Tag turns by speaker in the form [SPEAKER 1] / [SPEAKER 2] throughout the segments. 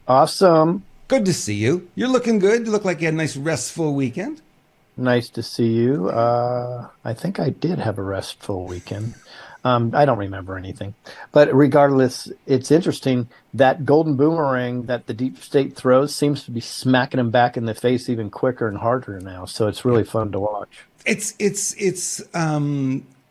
[SPEAKER 1] Awesome.
[SPEAKER 2] Good to see you. You're looking good. You look like you had a nice restful weekend.
[SPEAKER 1] Nice to see you. I think I did have a restful weekend. I don't remember anything. But regardless, it's interesting that golden boomerang that the deep state throws seems to be smacking him back in the face even quicker and harder now. So it's
[SPEAKER 2] Yeah.
[SPEAKER 1] really fun to watch.
[SPEAKER 2] It's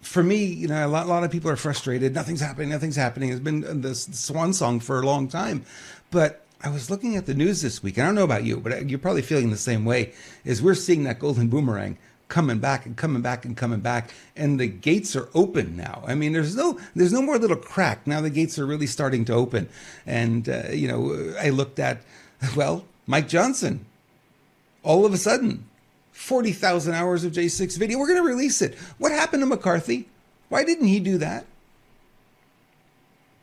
[SPEAKER 2] for me, a lot of people are frustrated. Nothing's happening, nothing's happening. It's been this swan song for a long time. But I was looking at the news this week, and I don't know about you, but you're probably feeling the same way, is we're seeing that golden boomerang coming back and coming back and coming back, and the gates are open now. I mean, there's no more little crack. Now the gates are really starting to open. And I looked at, well, Mike Johnson all of a sudden 40,000 hours of J6 video. We're going to release it. What happened to McCarthy? Why didn't he do that?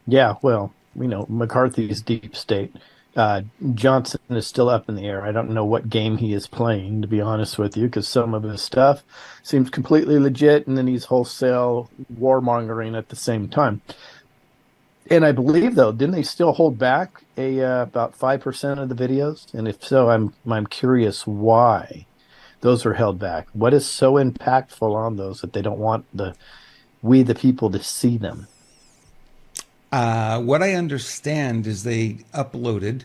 [SPEAKER 1] Yeah, well, McCarthy's deep state. Johnson is still up in the air. I don't know what game he is playing, to be honest with you, because some of his stuff seems completely legit, and then he's wholesale warmongering at the same time. And I believe, though, didn't they still hold back about 5% of the videos? And if so, I'm curious why those are held back. What is so impactful on those that they don't want the people to see them?
[SPEAKER 2] What I understand is they uploaded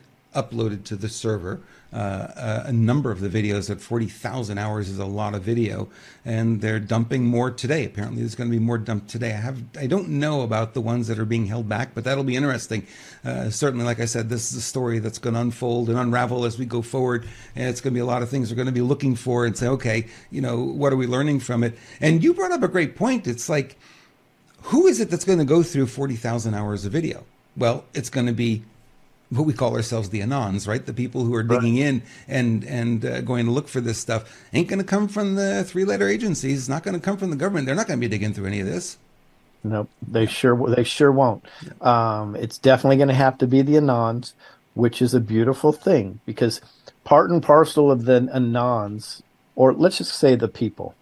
[SPEAKER 2] to the server a number of the videos. At 40,000 hours is a lot of video, and they're dumping more today. Apparently, there's going to be more dumped today. I don't know about the ones that are being held back, but that'll be interesting. Certainly, like I said, this is a story that's going to unfold and unravel as we go forward, and it's going to be a lot of things we're going to be looking for and say, okay, what are we learning from it? And you brought up a great point. It's like, who is it that's going to go through 40,000 hours of video? Well, it's going to be what we call ourselves the anons, right? The people who are
[SPEAKER 1] Right.
[SPEAKER 2] digging in and going to look for this stuff ain't going to come from the three-letter agencies. It's not going to come from the government. They're not going to be digging through any of this.
[SPEAKER 1] Nope,
[SPEAKER 2] Yeah,
[SPEAKER 1] they sure won't.
[SPEAKER 2] yeah,
[SPEAKER 1] It's definitely going to have to be the anons, which is a beautiful thing because part and parcel of the anons, or let's just say the people,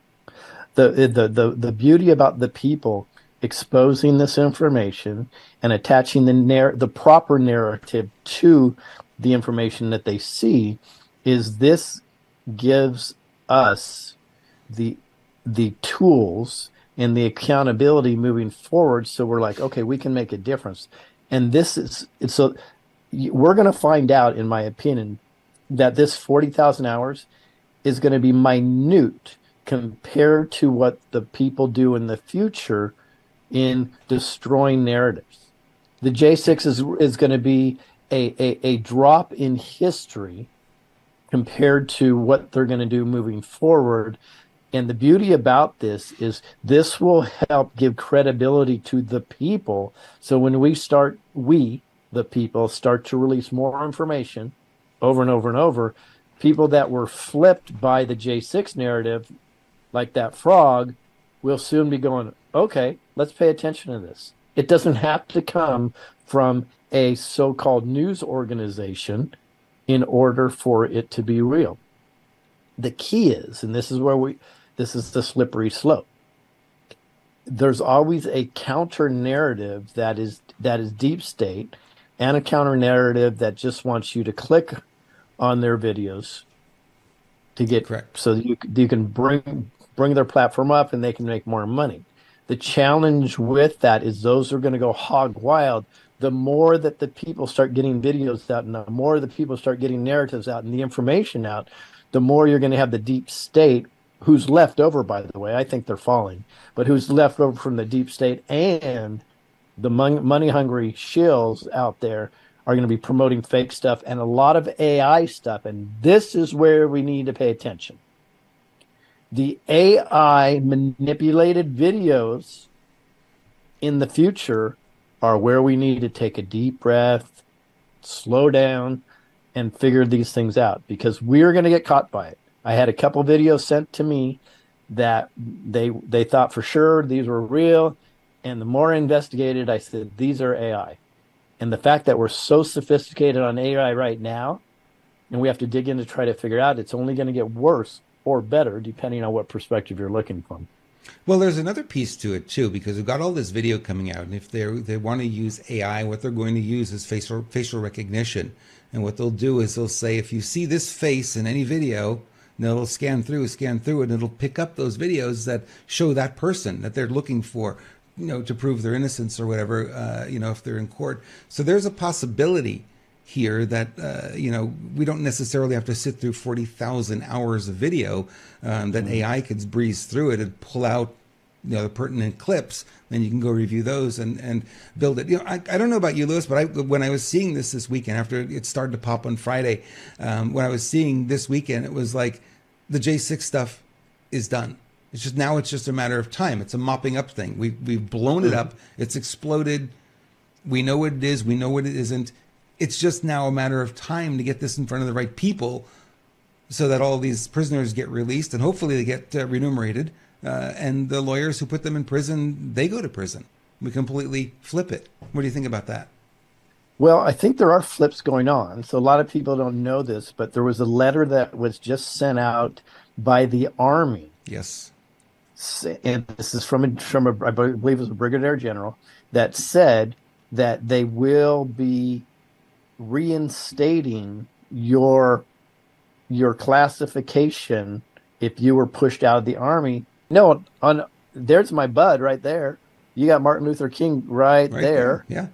[SPEAKER 1] the beauty about the people exposing this information and attaching the proper narrative to the information that they see is this gives us the the tools and the accountability moving forward, so we're like, okay, we can make a difference. And this is so we're going to find out, in my opinion, that this 40,000 hours is going to be minute compared to what the people do in the future in destroying narratives. The J6 is going to be a drop in history compared to what they're going to do moving forward. And the beauty about this is this will help give credibility to the people. So when the people, start to release more information over and over and over, people that were flipped by the J6 narrative, like that frog, will soon be going, okay, let's pay attention to this. It doesn't have to come from a so-called news organization in order for it to be real. The key is, and this is the slippery slope. There's always a counter narrative that is deep state, and a counter narrative that just wants you to click on their videos to get
[SPEAKER 2] correct.
[SPEAKER 1] so that you can bring their platform up and they can make more money. The challenge with that is those are going to go hog wild. The more that the people start getting videos out and the more the people start getting narratives out and the information out, the more you're going to have the deep state, who's left over, by the way. I think they're falling, but who's left over from the deep state and the money hungry shills out there are going to be promoting fake stuff and a lot of AI stuff. And this is where we need to pay attention. The AI manipulated videos in the future are where we need to take a deep breath, slow down, and figure these things out because we're going to get caught by it. I had a couple videos sent to me that they thought for sure these were real, and the more I investigated, I said these are AI. And the fact that we're so sophisticated on AI right now, and we have to dig in to try to figure out, it's only going to get worse or better depending on what perspective you're looking from.
[SPEAKER 2] Well, there's another piece to it too, because we've got all this video coming out, and if they want to use AI, what they're going to use is facial recognition, and what they'll do is they'll say, if you see this face in any video, then it'll scan through, and it'll pick up those videos that show that person that they're looking for, to prove their innocence or whatever, if they're in court. So there's a possibility here that we don't necessarily have to sit through 40,000 hours of video, that AI could breeze through it and pull out the pertinent clips. Then you can go review those and build it. I don't know about you, Lewis, but when I was seeing this weekend, after it started to pop on Friday, when I was seeing this weekend, it was like the J6 stuff is done. It's just a matter of time. It's a mopping up thing. We've blown it up. It's exploded. We know what it is. We know what it isn't. It's just now a matter of time to get this in front of the right people, so that all these prisoners get released, and hopefully they get remunerated. And the lawyers who put them in prison, they go to prison. We completely flip it. What do you think about that?
[SPEAKER 1] Well, I think there are flips going on. So a lot of people don't know this, but there was a letter that was just sent out by the Army.
[SPEAKER 2] Yes.
[SPEAKER 1] And this is from I believe it was a brigadier general, that said that they will be reinstating your classification if you were pushed out of the Army. No, there's my bud right there. You got Martin Luther King right there.
[SPEAKER 2] Yeah.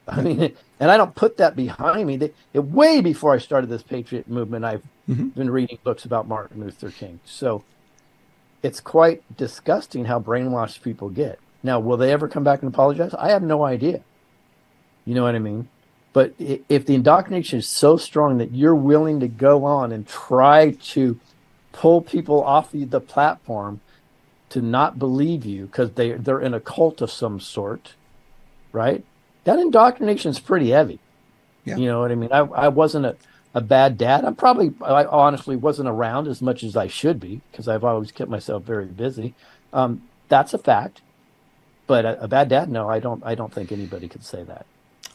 [SPEAKER 1] I mean, and I don't put that behind me. Way before I started this patriot movement, I've been reading books about Martin Luther King. So it's quite disgusting how brainwashed people get. Now, will they ever come back and apologize? I have no idea. You know what I mean? But if the indoctrination is so strong that you're willing to go on and try to pull people off the platform to not believe you because they're in a cult of some sort, right? That indoctrination is pretty heavy.
[SPEAKER 2] Yeah.
[SPEAKER 1] You know what I mean? I wasn't a bad dad. I honestly wasn't around as much as I should be because I've always kept myself very busy. That's a fact. But a bad dad, no, I don't think anybody could say that.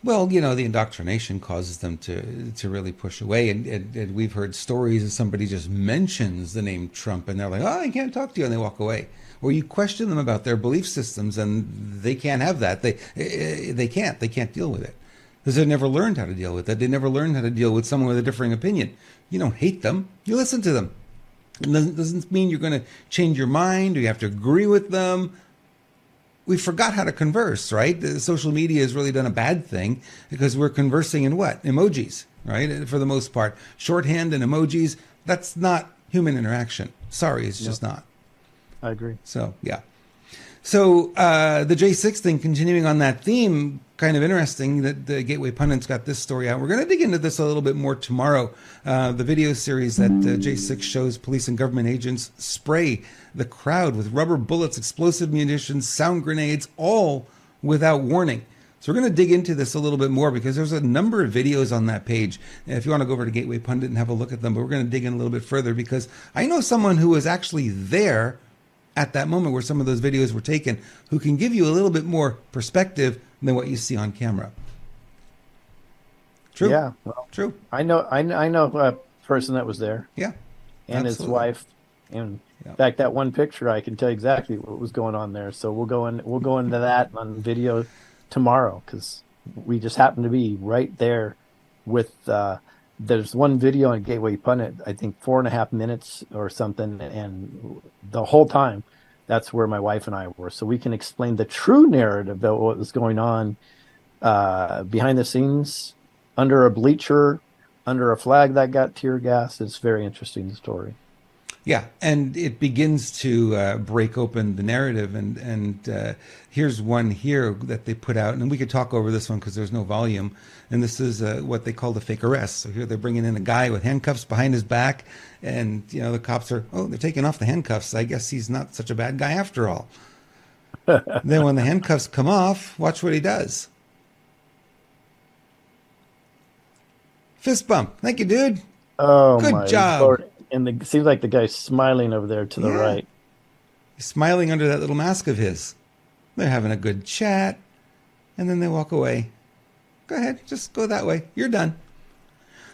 [SPEAKER 2] Well, the indoctrination causes them to really push away. And we've heard stories of somebody just mentions the name Trump and they're like, oh, I can't talk to you. And they walk away. Or you question them about their belief systems and they can't have that. They can't deal with it. Because they've never learned how to deal with it. They never learned how to deal with someone with a differing opinion. You don't hate them. You listen to them. It doesn't mean you're going to change your mind or you have to agree with them. We forgot how to converse, right? The social media has really done a bad thing because we're conversing in what? Emojis, right? For the most part. Shorthand and emojis, that's not human interaction. Sorry, it's just not.
[SPEAKER 1] I agree.
[SPEAKER 2] So, yeah. So the J6 thing, continuing on that theme, kind of interesting that the Gateway Pundit's got this story out. We're going to dig into this a little bit more tomorrow. The video series that J6 shows police and government agents spray the crowd with rubber bullets, explosive munitions, sound grenades, all without warning. So we're going to dig into this a little bit more because there's a number of videos on that page. And if you want to go over to Gateway Pundit and have a look at them, but we're going to dig in a little bit further because I know someone who was actually there at that moment where some of those videos were taken, who can give you a little bit more perspective than what you see on camera. True.
[SPEAKER 1] Yeah. Well,
[SPEAKER 2] true.
[SPEAKER 1] I know a person that was there.
[SPEAKER 2] Yeah.
[SPEAKER 1] And
[SPEAKER 2] absolutely.
[SPEAKER 1] his wife. And in fact, that one picture, I can tell you exactly what was going on there. So we'll go into that on video tomorrow because we just happen to be right there with. There's one video on Gateway Pundit, I think 4.5 minutes or something, and the whole time, that's where my wife and I were. So we can explain the true narrative about what was going on behind the scenes, under a bleacher, under a flag that got tear gas. It's a very interesting story.
[SPEAKER 2] Yeah, and it begins to break open the narrative, and here's one here that they put out, and we could talk over this one because there's no volume, and this is what they call the fake arrest. So here they're bringing in a guy with handcuffs behind his back, and the cops are, they're taking off the handcuffs. I guess he's not such a bad guy after all. Then when the handcuffs come off, watch what he does. Fist bump. Thank you, dude.
[SPEAKER 1] Oh,
[SPEAKER 2] good job.
[SPEAKER 1] Lord. And it seems like the guy's smiling over there to the right.
[SPEAKER 2] He's smiling under that little mask of his. They're having a good chat, and then they walk away. Go ahead, just go that way. You're done.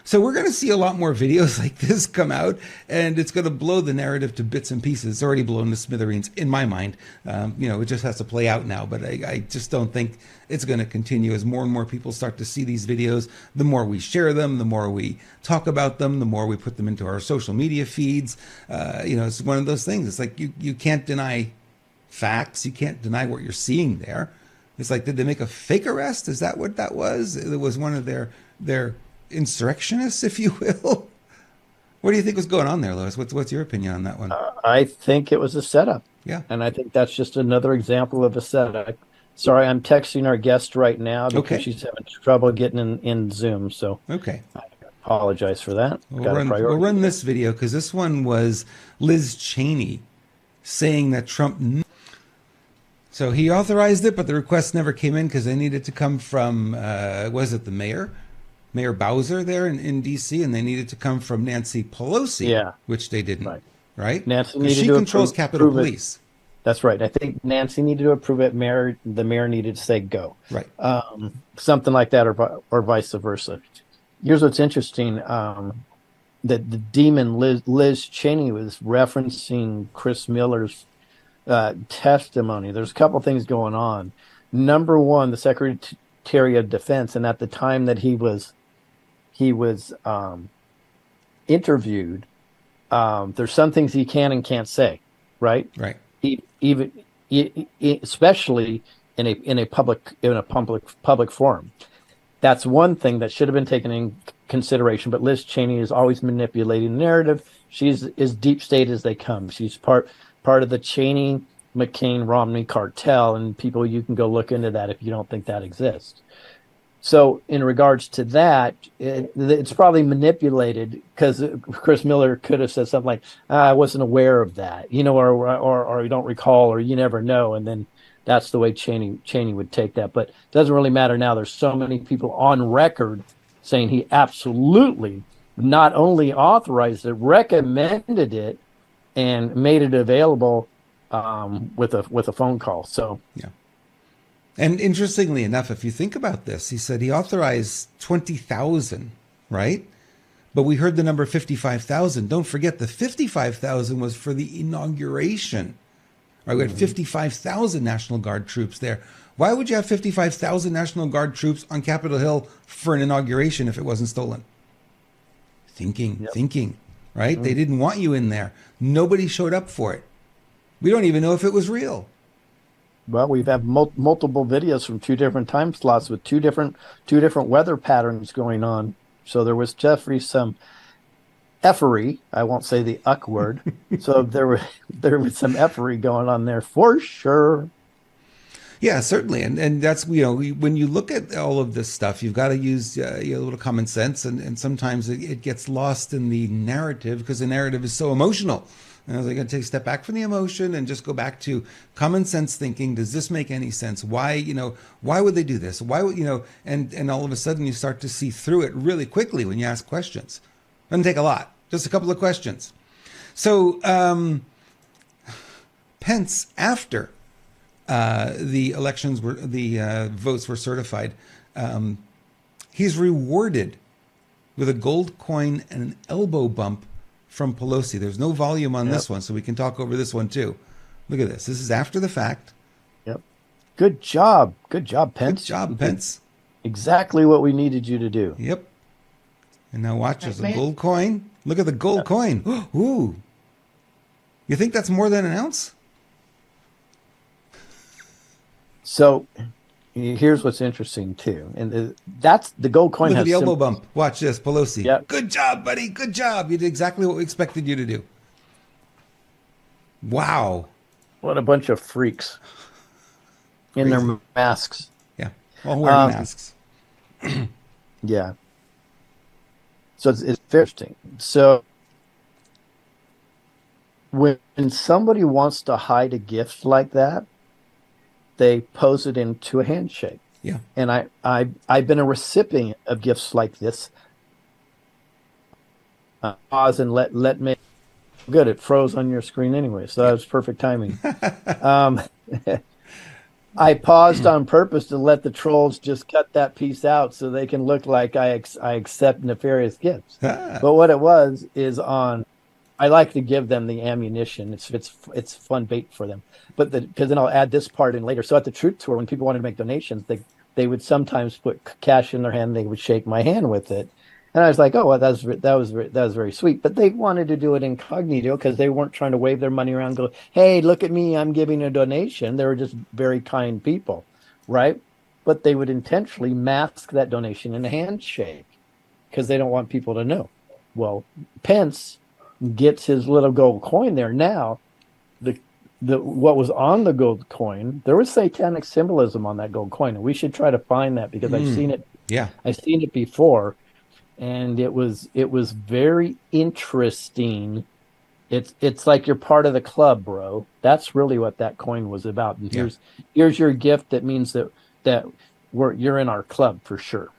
[SPEAKER 2] So we're going to see a lot more videos like this come out, and it's going to blow the narrative to bits and pieces. It's already blown to smithereens in my mind. It just has to play out now, but I just don't think it's going to continue. As more and more people start to see these videos, the more we share them, the more we talk about them, the more we put them into our social media feeds. It's one of those things. It's like you can't deny facts. You can't deny what you're seeing there. It's like, did they make a fake arrest? Is that what that was? It was one of their insurrectionists, if you will. What do you think was going on there, Lois? What's your opinion on that one?
[SPEAKER 1] I think it was a setup.
[SPEAKER 2] Yeah.
[SPEAKER 1] And I think that's just another example of a setup. Sorry, I'm texting our guest right now because she's having trouble getting in Zoom. So
[SPEAKER 2] okay.
[SPEAKER 1] I apologize for that.
[SPEAKER 2] We'll run this video because this one was Liz Cheney saying that Trump... So he authorized it, but the request never came in because they needed to come from, was it the mayor? Mayor Bowser there in D.C., and they needed to come from Nancy Pelosi, which they didn't, right?
[SPEAKER 1] Nancy needed
[SPEAKER 2] she
[SPEAKER 1] to
[SPEAKER 2] controls Capitol Police.
[SPEAKER 1] That's right. I think Nancy needed to approve it. The mayor needed to say go.
[SPEAKER 2] Right.
[SPEAKER 1] Something like that, or vice versa. Here's what's interesting. That the demon Liz Cheney was referencing Chris Miller's testimony. There's a couple things going on. Number one, the Secretary of Defense, and at the time that he was interviewed, there's some things he can and can't say, right?
[SPEAKER 2] Right.
[SPEAKER 1] Especially in a public forum. That's one thing that should have been taken in consideration. But Liz Cheney is always manipulating the narrative. She's as deep state as they come. She's part of the Cheney, McCain, Romney cartel, and people, you can go look into that if you don't think that exists. So in regards to that, it's probably manipulated because Chris Miller could have said something like, I wasn't aware of that, or you don't recall, or you never know. And then that's the way Cheney would take that. But it doesn't really matter now. There's so many people on record saying he absolutely not only authorized it, recommended it, and made it available with a phone call. So
[SPEAKER 2] yeah. And interestingly enough, if you think about this, he said he authorized 20,000, right? But we heard the number 55,000. Don't forget the 55,000 was for the inauguration. Right? We had 55,000 National Guard troops there. Why would you have 55,000 National Guard troops on Capitol Hill for an inauguration if it wasn't stolen? Thinking, right? Mm-hmm. They didn't want you in there. Nobody showed up for it. We don't even know if it was real.
[SPEAKER 1] Well, we've had multiple videos from two different time slots with two different weather patterns going on. So there was definitely some effery. I won't say the uck word. So there was some effery going on there for sure.
[SPEAKER 2] Yeah, certainly, and that's when you look at all of this stuff, you've got to use a little common sense, and sometimes it gets lost in the narrative because the narrative is so emotional. And I was going to take a step back from the emotion and just go back to common sense thinking. Does this make any sense? Why would they do this? Why would and all of a sudden you start to see through it really quickly when you ask questions. Doesn't take a lot, just a couple of questions. So Pence, after the votes were certified, he's rewarded with a gold coin and an elbow bump from Pelosi. There's no volume on this one, so we can talk over this one too. Look at this. This is after the fact.
[SPEAKER 1] Yep. Good job, Pence.
[SPEAKER 2] Good job, Pence.
[SPEAKER 1] Exactly what we needed you to do.
[SPEAKER 2] Yep. And now watch, there's a gold coin. Look at the gold coin. Ooh. You think that's more than an ounce?
[SPEAKER 1] So here's what's interesting too, and that's the gold coin.
[SPEAKER 2] Look at the elbow bump. Watch this, Pelosi.
[SPEAKER 1] Yep.
[SPEAKER 2] Good job, buddy. Good job. You did exactly what we expected you to do. Wow.
[SPEAKER 1] What a bunch of freaks in their masks.
[SPEAKER 2] Yeah, all wearing masks.
[SPEAKER 1] Yeah. So it's interesting. So when somebody wants to hide a gift like that, they pose it into a handshake.
[SPEAKER 2] Yeah.
[SPEAKER 1] And I've been a recipient of gifts like this. Pause and let me. Good, it froze on your screen anyway, so that was perfect timing. I paused on purpose to let the trolls just cut that piece out so they can look like I accept nefarious gifts.
[SPEAKER 2] Ah,
[SPEAKER 1] But what it was is on. I like to give them the ammunition. It's fun bait for them. But because then I'll add this part in later. So at the truth tour, when people wanted to make donations, they would sometimes put cash in their hand. And they would shake my hand with it, and I was like, oh, well, that was very sweet. But they wanted to do it incognito because they weren't trying to wave their money around. And go, hey, look at me, I'm giving a donation. They were just very kind people, right? But they would intentionally mask that donation in a handshake because they don't want people to know. Well, Pence gets his little gold coin there. Now, the what was on the gold coin, there was satanic symbolism on that gold coin, and we should try to find that because
[SPEAKER 2] yeah.
[SPEAKER 1] I've seen it before, and it was very interesting. It's like you're part of the club, bro. That's really what that coin was about. And
[SPEAKER 2] Yeah.
[SPEAKER 1] here's your gift that means that you're in our club for sure.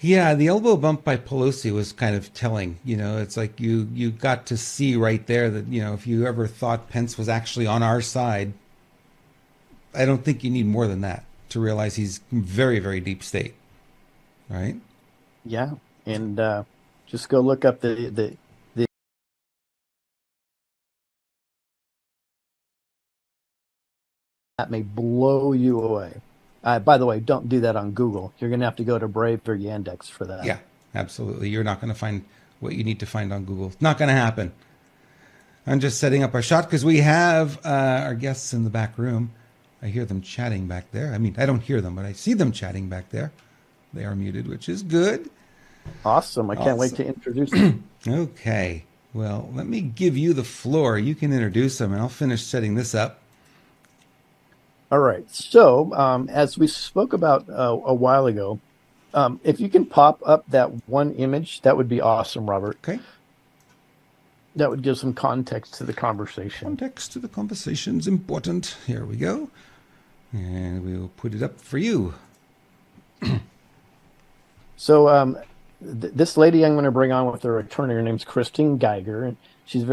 [SPEAKER 2] Yeah, the elbow bump by Pelosi was kind of telling. It's like you got to see right there that, if you ever thought Pence was actually on our side, I don't think you need more than that to realize he's very, very deep state, right?
[SPEAKER 1] Yeah, and just go look up the that may blow you away. By the way, don't do that on Google. You're going to have to go to Brave or Yandex for that.
[SPEAKER 2] Yeah, absolutely. You're not going to find what you need to find on Google. It's not going to happen. I'm just setting up our shot because we have our guests in the back room. I hear them chatting back there. I mean, I don't hear them, but I see them chatting back there. They are muted, which is good.
[SPEAKER 1] Awesome. I can't wait to introduce them.
[SPEAKER 2] Okay. Well, let me give you the floor. You can introduce them, and I'll finish setting this up.
[SPEAKER 1] All right. So, as we spoke about a while ago, if you can pop up that one image, that would be awesome, Robert.
[SPEAKER 2] Okay.
[SPEAKER 1] That would give some context to the conversation.
[SPEAKER 2] Context to the conversation is important. Here we go. And we'll put it up for you.
[SPEAKER 1] So, this lady I'm going to bring on with her attorney, her name's Christine Geiger, and she's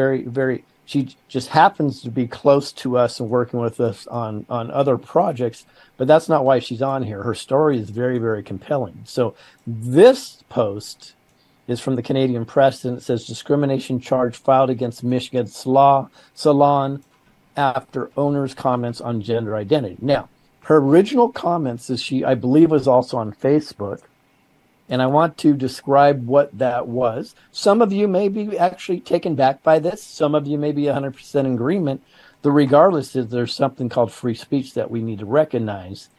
[SPEAKER 1] she just happens to be close to us and working with us on other projects, but that's not why she's on here. Her story is very, very compelling. So this post is from the Canadian Press, and it says discrimination charge filed against Michigan's Salon after owner's comments on gender identity. Now, her original comments I believe was also on Facebook. And I want to describe what that was. Some of you may be actually taken back by this. Some of you may be 100% in agreement. The regardless is there's something called free speech that we need to recognize.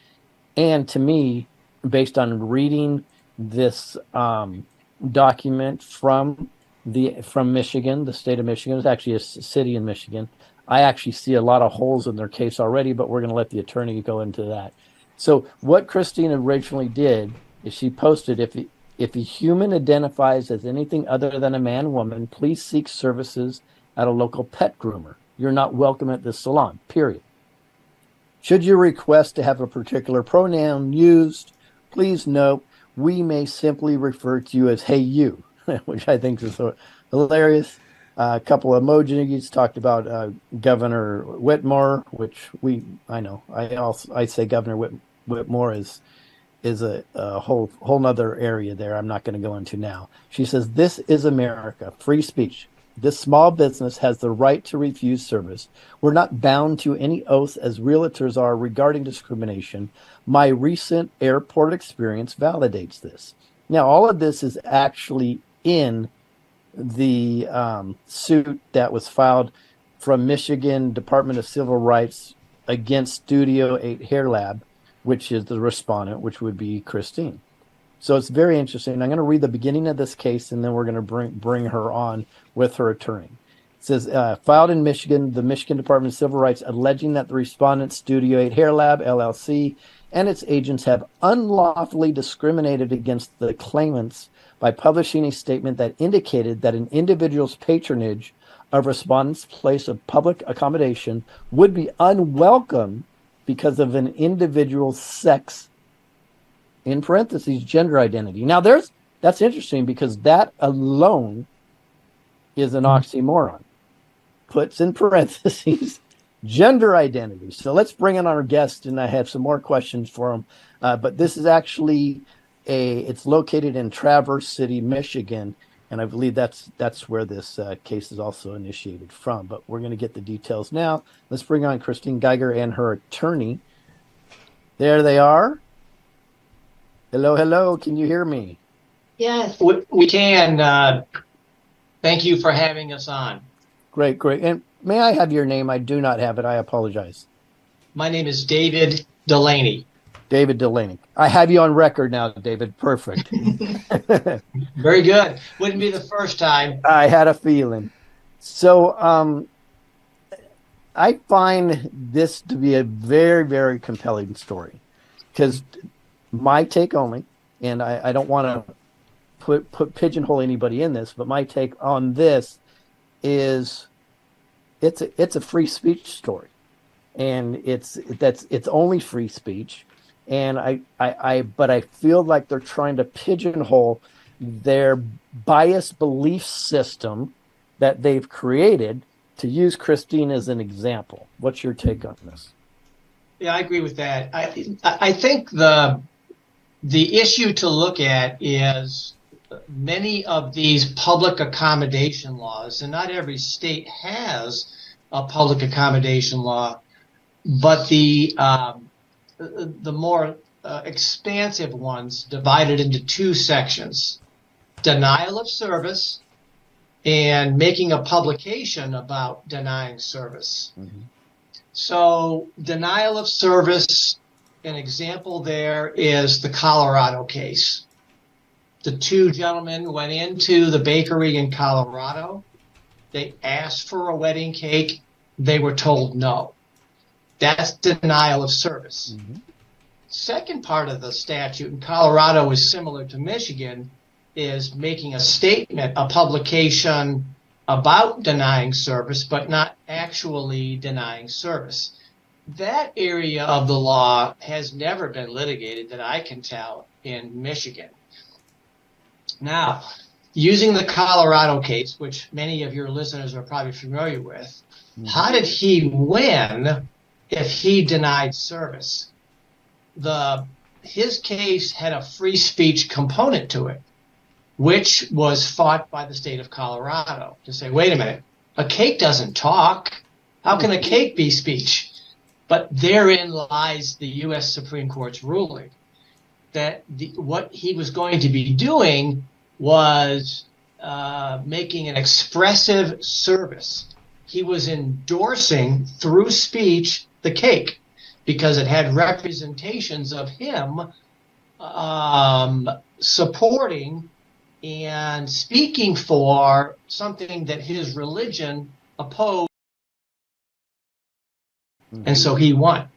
[SPEAKER 1] And to me, based on reading this document from Michigan, the state of Michigan, it's actually a city in Michigan. I actually see a lot of holes in their case already, but we're going to let the attorney go into that. So what Christine originally did is she posted, if a human identifies as anything other than a man, woman, please seek services at a local pet groomer. You're not welcome at this salon, period. Should you request to have a particular pronoun used, please note, we may simply refer to you as hey you, which I think is so hilarious. A couple of emojis talked about Governor Whitmore, which I know. I say Governor Whitmore is a whole nother area there I'm not going to go into now. She says, this is America, free speech. This small business has the right to refuse service. We're not bound to any oath as realtors are regarding discrimination. My recent airport experience validates this. Now, all of this is actually in the suit that was filed from Michigan Department of Civil Rights against Studio 8 Hair Lab, which is the respondent, which would be Christine. So it's very interesting. I'm going to read the beginning of this case, and then we're going to bring her on with her attorney. It says, filed in Michigan, the Michigan Department of Civil Rights, alleging that the respondent, Studio 8 Hair Lab, LLC, and its agents have unlawfully discriminated against the claimants by publishing a statement that indicated that an individual's patronage of respondent's place of public accommodation would be unwelcome because of an individual's sex, in parentheses, gender identity. Now, that's interesting because that alone is an oxymoron. Puts in parentheses Gender identity. So let's bring in our guest, and I have some more questions for him. But this is actually it's located in Traverse City, Michigan, and I believe that's where this case is also initiated from. But we're going to get the details now. Let's bring on Christine Geiger and her attorney. There they are. Hello, hello. Can you hear me?
[SPEAKER 3] Yes. We can. Thank you for having us on.
[SPEAKER 1] Great, great. And may I have your name? I do not have it. I apologize.
[SPEAKER 3] My name is David Delaney.
[SPEAKER 1] David Delaney. I have you on record now, David. Perfect.
[SPEAKER 3] Very good. Wouldn't be the first time.
[SPEAKER 1] I had a feeling. So I find this to be a very, very compelling story because my take only, and I don't want to put pigeonhole anybody in this, but my take on this is it's a free speech story, and it's only free speech, and I feel like they're trying to pigeonhole their biased belief system that they've created to use Christine as an example. What's your take on this?
[SPEAKER 3] Yeah, I agree with that. I think the issue to look at is many of these public accommodation laws, and not every state has a public accommodation law, but the more expansive ones divided into two sections: denial of service and making a publication about denying service. Mm-hmm. So denial of service, an example there is the Colorado case. The two gentlemen went into the bakery in Colorado. They asked for a wedding cake. They were told no. That's denial of service. Mm-hmm. Second part of the statute in Colorado is similar to Michigan, is making a statement, a publication about denying service, but not actually denying service. That area of the law has never been litigated that I can tell in Michigan. Now, using the Colorado case, which many of your listeners are probably familiar with, mm-hmm. How did he win if he denied service? His case had a free speech component to it, which was fought by the state of Colorado to say, wait a minute, a cake doesn't talk. How can a cake be speech? But therein lies the U.S. Supreme Court's ruling that what he was going to be doing was making an expressive service. He was endorsing through speech the cake because it had representations of him supporting and speaking for something that his religion opposed. Mm-hmm. And so he won.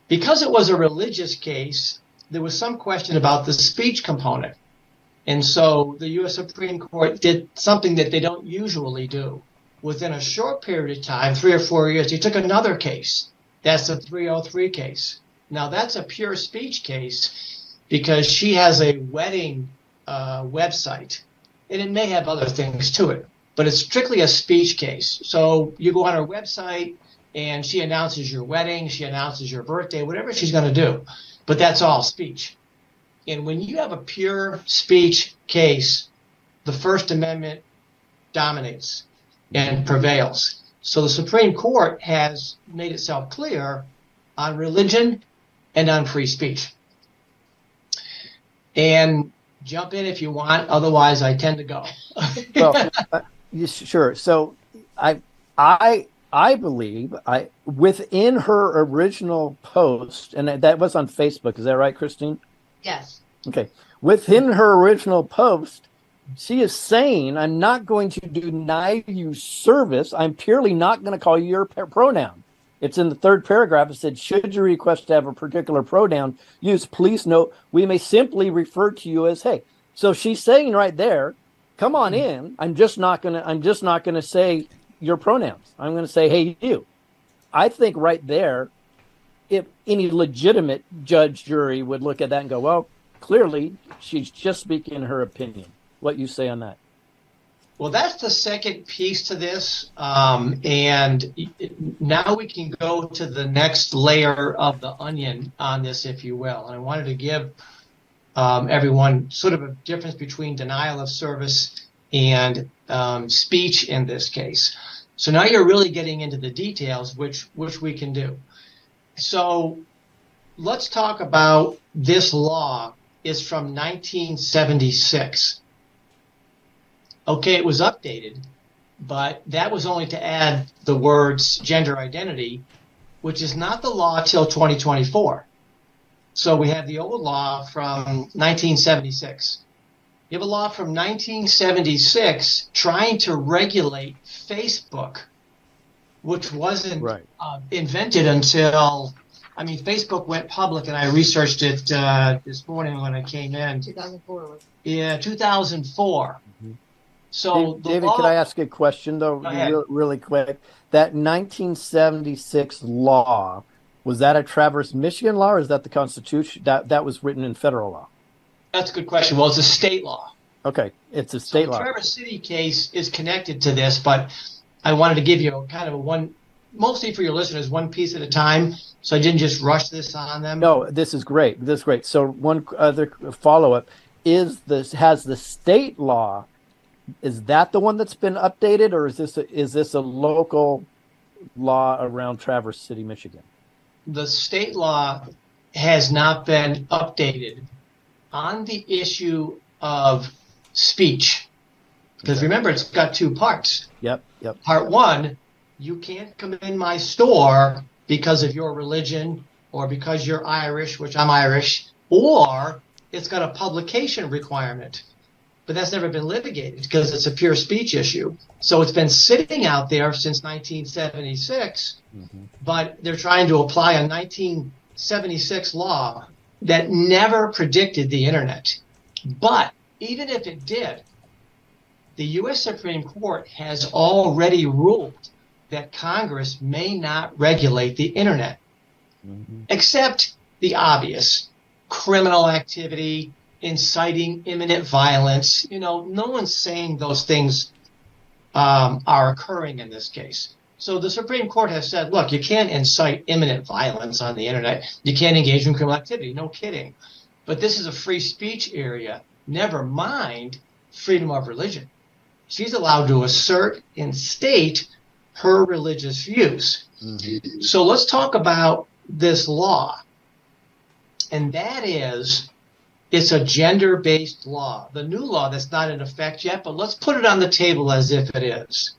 [SPEAKER 3] Because it was a religious case, there was some question about the speech component. And so the U.S. Supreme Court did something that they don't usually do. Within a short period of time, 3 or 4 years, he took another case. That's a 303 case. Now, that's a pure speech case because she has a wedding website, and it may have other things to it, but it's strictly a speech case. So you go on her website, and she announces your wedding, she announces your birthday, whatever she's going to do, but that's all speech. And when you have a pure speech case, the First Amendment dominates and prevails. So the Supreme Court has made itself clear on religion and on free speech. And jump in if you want, otherwise I tend to go.
[SPEAKER 1] Well, sure. So I believe within her original post, and that was on Facebook, is that right, Christine?
[SPEAKER 4] Yes.
[SPEAKER 1] Okay. Within her original post, she is saying, I'm not going to deny you service. I'm purely not going to call you your pronoun. It's in the third paragraph. It said, should you request to have a particular pronoun used, please note, we may simply refer to you as hey. So she's saying right there, come on in. I'm just not going to say your pronouns. I'm going to say, hey, you. I think right there, if any legitimate judge, jury would look at that and go, well, clearly she's just speaking her opinion. What you say on that?
[SPEAKER 3] Well, that's the second piece to this. And now we can go to the next layer of the onion on this, if you will. And I wanted to give everyone sort of a difference between denial of service and speech in this case. So now you're really getting into the details, which we can do. So let's talk about this law is from 1976. Okay, it was updated, but that was only to add the words gender identity, which is not the law till 2024. So we have the old law from 1976. You have a law from 1976 trying to regulate Facebook, which wasn't invented until, I mean, Facebook went public, and I researched it this morning when I came in.
[SPEAKER 4] 2004.
[SPEAKER 3] Yeah, 2004.
[SPEAKER 1] Mm-hmm.
[SPEAKER 3] So
[SPEAKER 1] David, can I ask a question, though, really quick? That 1976 law, was that a Traverse, Michigan law, or is that the Constitution? That was written in federal law?
[SPEAKER 3] That's a good question. Well, it's a state law.
[SPEAKER 1] Okay, it's a state law.
[SPEAKER 3] The Traverse City case is connected to this, but I wanted to give you kind of a one, mostly for your listeners, one piece at a time, so I didn't just rush this on them.
[SPEAKER 1] No, this is great. This is great. So one other follow-up has the state law, is that the one that's been updated, or is this a local law around Traverse City, Michigan?
[SPEAKER 3] The state law has not been updated on the issue of speech. Because remember, it's got two parts.
[SPEAKER 1] Yep.
[SPEAKER 3] Part one, you can't come in my store because of your religion or because you're Irish, which I'm Irish, or it's got a publication requirement. But that's never been litigated because it's a pure speech issue. So it's been sitting out there since 1976, but they're trying to apply a 1976 law that never predicted the internet. But even if it did, the U.S. Supreme Court has already ruled that Congress may not regulate the internet, except the obvious: criminal activity, inciting imminent violence. You know, no one's saying those things are occurring in this case. So the Supreme Court has said, look, you can't incite imminent violence on the internet. You can't engage in criminal activity. No kidding. But this is a free speech area. Never mind freedom of religion. She's allowed to assert and state her religious views. So let's talk about this law. And that is, it's a gender-based law. The new law that's not in effect yet, but let's put it on the table as if it is.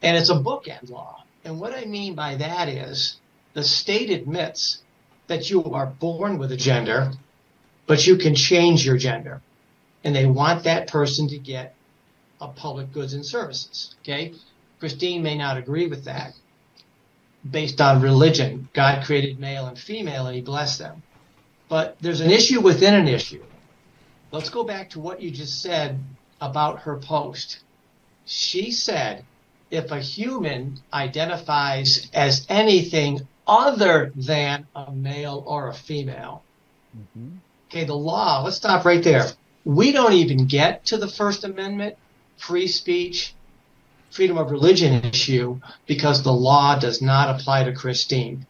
[SPEAKER 3] And it's a bookend law. And what I mean by that is the state admits that you are born with a gender, but you can change your gender. And they want that person to get a public goods and services. Okay? Christine may not agree with that based on religion. God created male and female, and he blessed them. But there's an issue within an issue. Let's go back to what you just said about her post. She said, if a human identifies as anything other than a male or a female, okay, the law, let's stop right there. We don't even get to the First Amendment, free speech, freedom of religion issue because the law does not apply to Christine.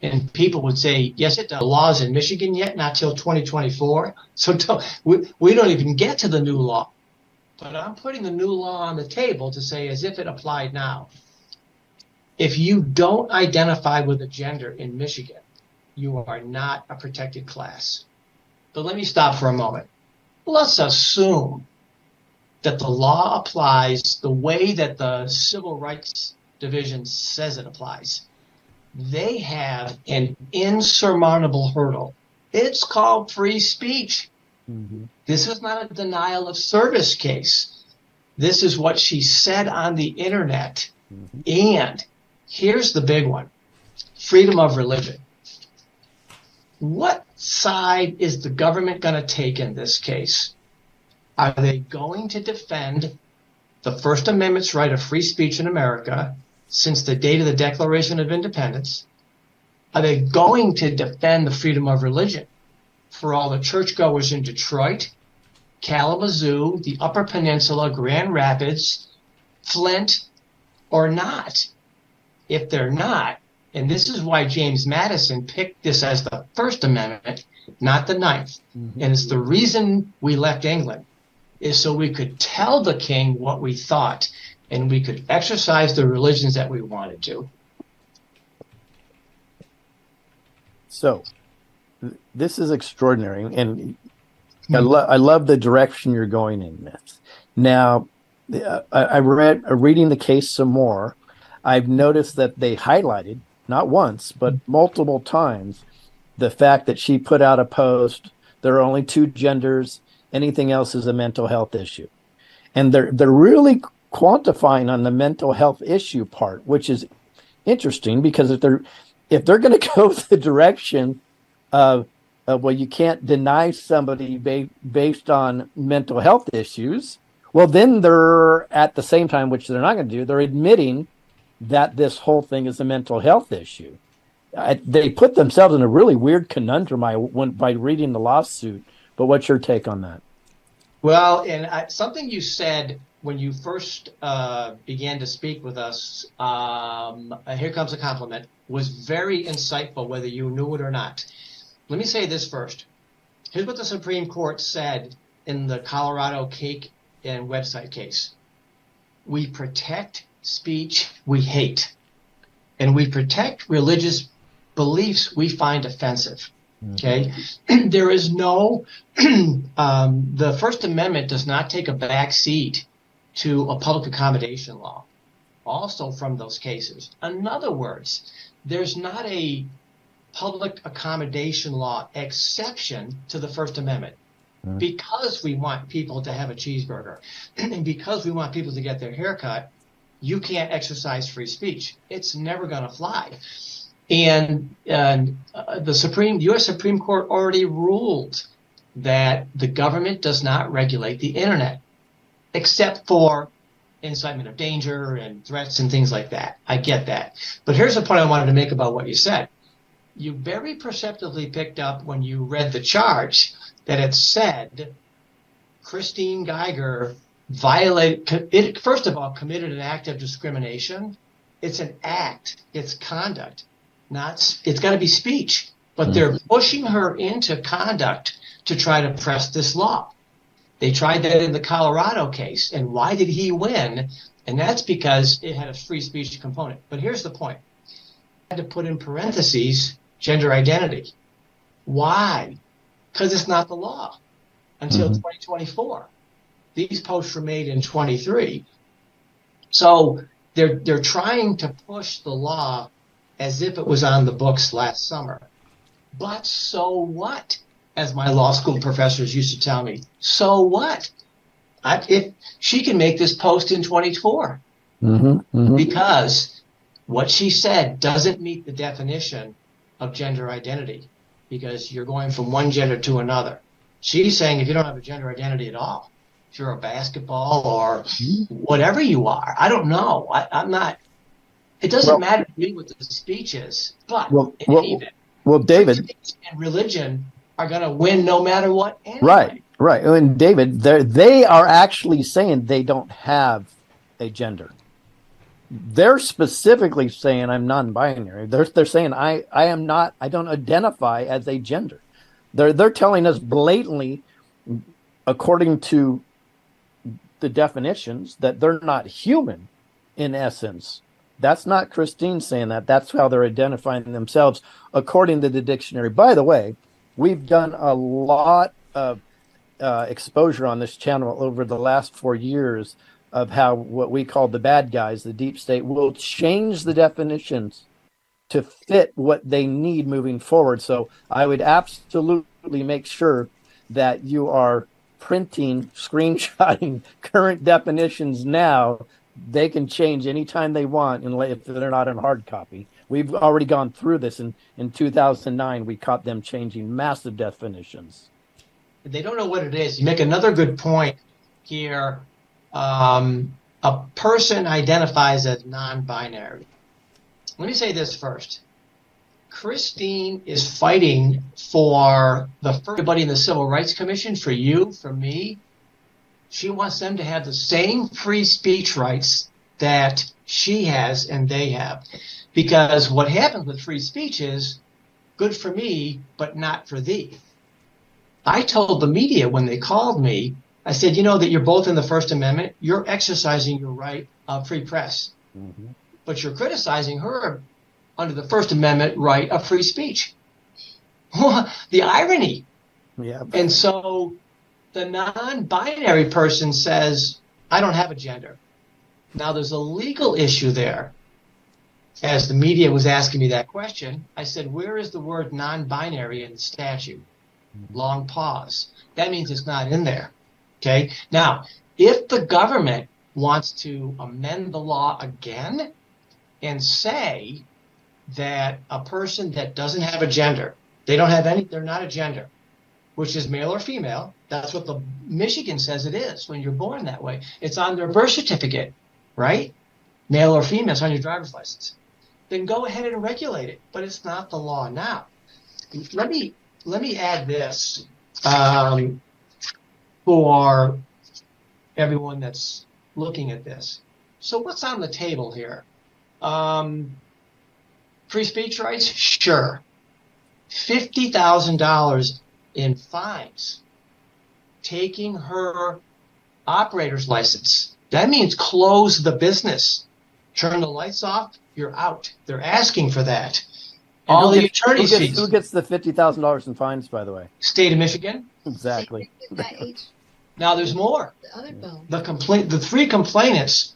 [SPEAKER 3] And people would say, yes, it does. The law's in Michigan yet, not till 2024. So we don't even get to the new law. But I'm putting the new law on the table to say as if it applied now. If you don't identify with a gender in Michigan, you are not a protected class. But let me stop for a moment. Let's assume that the law applies the way that the Civil Rights Division says it applies. They have an insurmountable hurdle. It's called free speech. This is not a denial of service case. This is what she said on the internet. And here's the big one: freedom of religion. What side is the government going to take in this case? Are they going to defend the First Amendment's right of free speech in America since the date of the Declaration of Independence? Are they going to defend the freedom of religion for all the churchgoers in Detroit, Kalamazoo, the Upper Peninsula, Grand Rapids, Flint, or not. If they're not, and this is why James Madison picked this as the First Amendment, not the Ninth, and it's the reason we left England, is so we could tell the king what we thought, and we could exercise the religions that we wanted to.
[SPEAKER 1] So, this is extraordinary, and I love the direction you're going in this. Now, reading the case some more, I've noticed that they highlighted, not once, but multiple times, the fact that she put out a post, there are only two genders, anything else is a mental health issue. And they're really quantifying on the mental health issue part, which is interesting, because if they're going to go the direction of well, you can't deny somebody based on mental health issues, well, then they're at the same time, which they're not going to do, they're admitting that this whole thing is a mental health issue. They put themselves in a really weird conundrum by reading the lawsuit. But what's your take on that?
[SPEAKER 3] Well, and something you said when you first began to speak with us, here comes a compliment, was very insightful, whether you knew it or not. Let me say this first. Here's what the Supreme Court said in the Colorado cake and website case. We protect speech we hate, and we protect religious beliefs we find offensive. Okay, there is no, the First Amendment does not take a back seat to a public accommodation law, also from those cases. In other words, there's not a public accommodation law exception to the First Amendment. Because we want people to have a cheeseburger, and because we want people to get their hair cut, you can't exercise free speech. It's never going to fly. And the U.S. Supreme Court already ruled that the government does not regulate the internet, except for incitement of danger and threats and things like that. I get that. But here's the point I wanted to make about what you said. You very perceptively picked up when you read the charge that it said Christine Geiger first of all, committed an act of discrimination. It's an act. It's conduct. It's got to be speech. But they're pushing her into conduct to try to press this law. They tried that in the Colorado case. And why did he win? And that's because it had a free speech component. But here's the point. I had to put in parentheses gender identity. Why? Because it's not the law until 2024. These posts were made in 23. So they're trying to push the law as if it was on the books last summer. But so what? As my law school professors used to tell me, so what? If she can make this post in 24 because what she said doesn't meet the definition of gender identity, because you're going from one gender to another. She's saying if you don't have a gender identity at all, if you're a basketball or whatever you are, I don't know. I'm not. It doesn't matter to me what the speech is, but
[SPEAKER 1] David,
[SPEAKER 3] and religion are going to win no matter what. Anyway.
[SPEAKER 1] Right. And David, they are actually saying they don't have a gender. They're specifically saying I'm non-binary. They're saying I am not. I don't identify as a gender. They're telling us blatantly, according to the definitions, that they're not human in essence. That's not Christine saying that. That's how they're identifying themselves according to the dictionary. By the way, we've done a lot of exposure on this channel over the last 4 years of how what we call the bad guys, the deep state, will change the definitions to fit what they need moving forward. So I would absolutely make sure that you are printing, screenshotting current definitions now. They can change anytime they want, and if they're not in hard copy. We've already gone through this. In 2009, we caught them changing massive definitions.
[SPEAKER 3] They don't know what it is. You make another good point here. A person identifies as non-binary. Let me say this first. Christine is fighting for everybody in the Civil Rights Commission, for you, for me, She wants them to have the same free speech rights that she has and they have. Because what happens with free speech is good for me, but not for thee. I told the media when they called me, I said, you know that you're both in the First Amendment. You're exercising your right of free press. Mm-hmm. But you're criticizing her under the First Amendment right of free speech. The irony. Yeah. And so the non-binary person says, I don't have a gender. Now there's a legal issue there. As the media was asking me that question, I said, where is the word non-binary in the statute? Long pause. That means it's not in there. Okay. Now, if the government wants to amend the law again and say that a person that doesn't have a gender, they're not a gender, which is male or female. That's what the Michigan says it is when you're born that way. It's on their birth certificate, right? Male or female, it's on your driver's license. Then go ahead and regulate it, but it's not the law now. Let me add this for everyone that's looking at this. So what's on the table here? Free speech rights? Sure. $50,000 in fines. Taking her operator's license. That means close the business. Turn the lights off, you're out. They're asking for that.
[SPEAKER 1] And all the attorney's fees. Who gets the $50,000 in fines, by the way?
[SPEAKER 3] State of Michigan.
[SPEAKER 1] Exactly.
[SPEAKER 3] Now there's more. The three complainants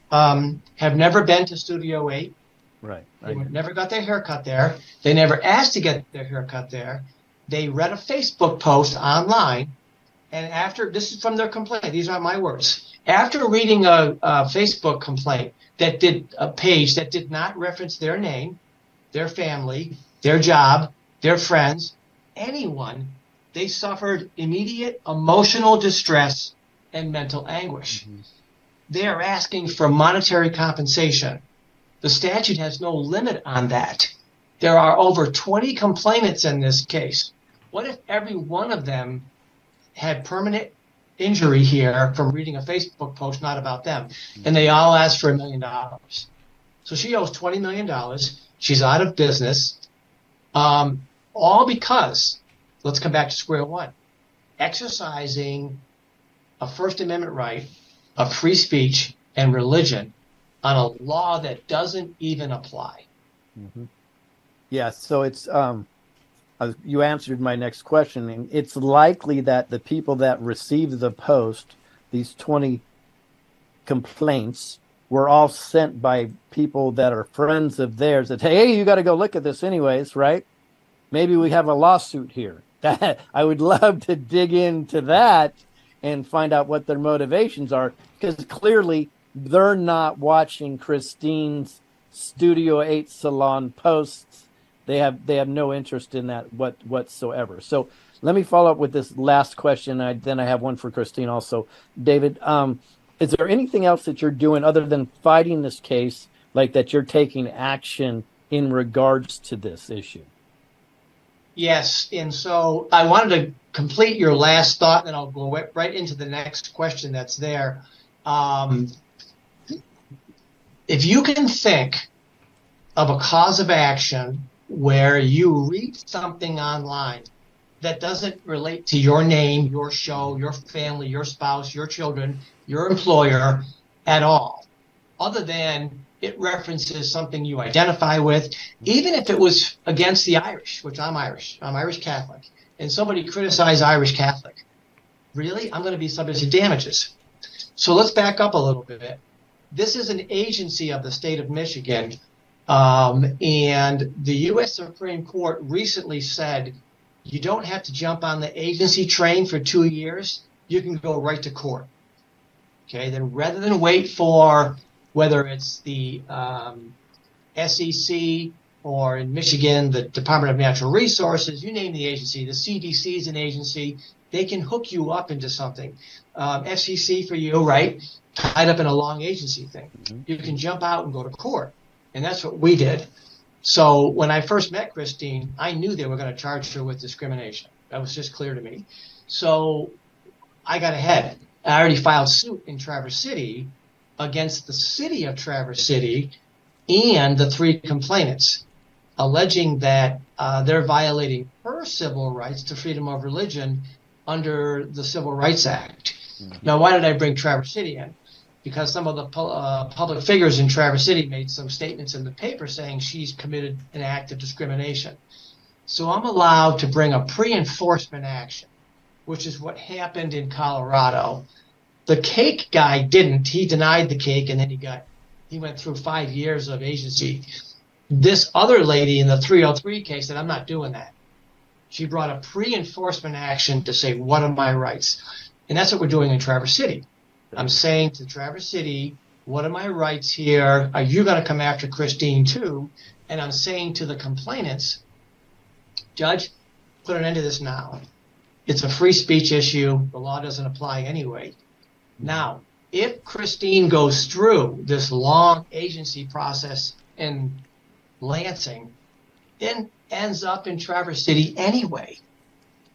[SPEAKER 3] have never been to Studio 8.
[SPEAKER 1] Right.
[SPEAKER 3] They never got their hair cut there. They never asked to get their hair cut there. They read a Facebook post online, and this is from their complaint. These aren't my words. After reading a Facebook complaint a page that did not reference their name, their family, their job, their friends, anyone, they suffered immediate emotional distress and mental anguish. Mm-hmm. They are asking for monetary compensation. The statute has no limit on that. There are over 20 complainants in this case. What if every one of them had permanent injury here from reading a Facebook post not about them, and they all asked for $1 million? So she owes $20 million. She's out of business, all because, let's come back to square one, exercising a First Amendment right of free speech and religion on a law that doesn't even apply.
[SPEAKER 1] Mm-hmm. Yeah, so it's you answered my next question. And it's likely that the people that received the post, these 20 complaints, were all sent by people that are friends of theirs that, hey, you got to go look at this anyways, right? Maybe we have a lawsuit here. I would love to dig into that and find out what their motivations are, because clearly they're not watching Christine's Studio 8 Salon posts. They have no interest in that whatsoever. So let me follow up with this last question. Then I have one for Christine also. David, is there anything else that you're doing other than fighting this case, like that you're taking action in regards to this issue?
[SPEAKER 3] Yes, and so I wanted to complete your last thought, and then I'll go right into the next question that's there. If you can think of a cause of action where you read something online that doesn't relate to your name, your show, your family, your spouse, your children, your employer at all, other than it references something you identify with, even if it was against the Irish, which I'm Irish Catholic, and somebody criticized Irish Catholic, really, I'm going to be subject to damages. So let's back up a little bit. This is an agency of the state of Michigan, and the U.S. Supreme Court recently said you don't have to jump on the agency train for 2 years. You can go right to court. Okay, then rather than wait for whether it's the SEC or in Michigan, the Department of Natural Resources, you name the agency, the CDC is an agency, they can hook you up into something. FCC for you, right? Tied up in a long agency thing. Mm-hmm. You can jump out and go to court. And that's what we did. So when I first met Christine, I knew they were going to charge her with discrimination. That was just clear to me. So I got ahead. I already filed suit in Traverse City against the city of Traverse City and the 3 complainants, alleging that they're violating her civil rights to freedom of religion under the Civil Rights Act. Now, why did I bring Traverse City in? Because some of the public figures in Traverse City made some statements in the paper saying she's committed an act of discrimination. So I'm allowed to bring a pre-enforcement action, which is what happened in Colorado. The cake guy didn't. He denied the cake, and then he went through 5 years of agency. This other lady in the 303 case said, I'm not doing that. She brought a pre-enforcement action to say, what are my rights? And that's what we're doing in Traverse City. I'm saying to Traverse City, what are my rights here? Are you going to come after Christine too? And I'm saying to the complainants, Judge, put an end to this now. It's a free speech issue. The law doesn't apply anyway. Now, if Christine goes through this long agency process in Lansing, then ends up in Traverse City anyway,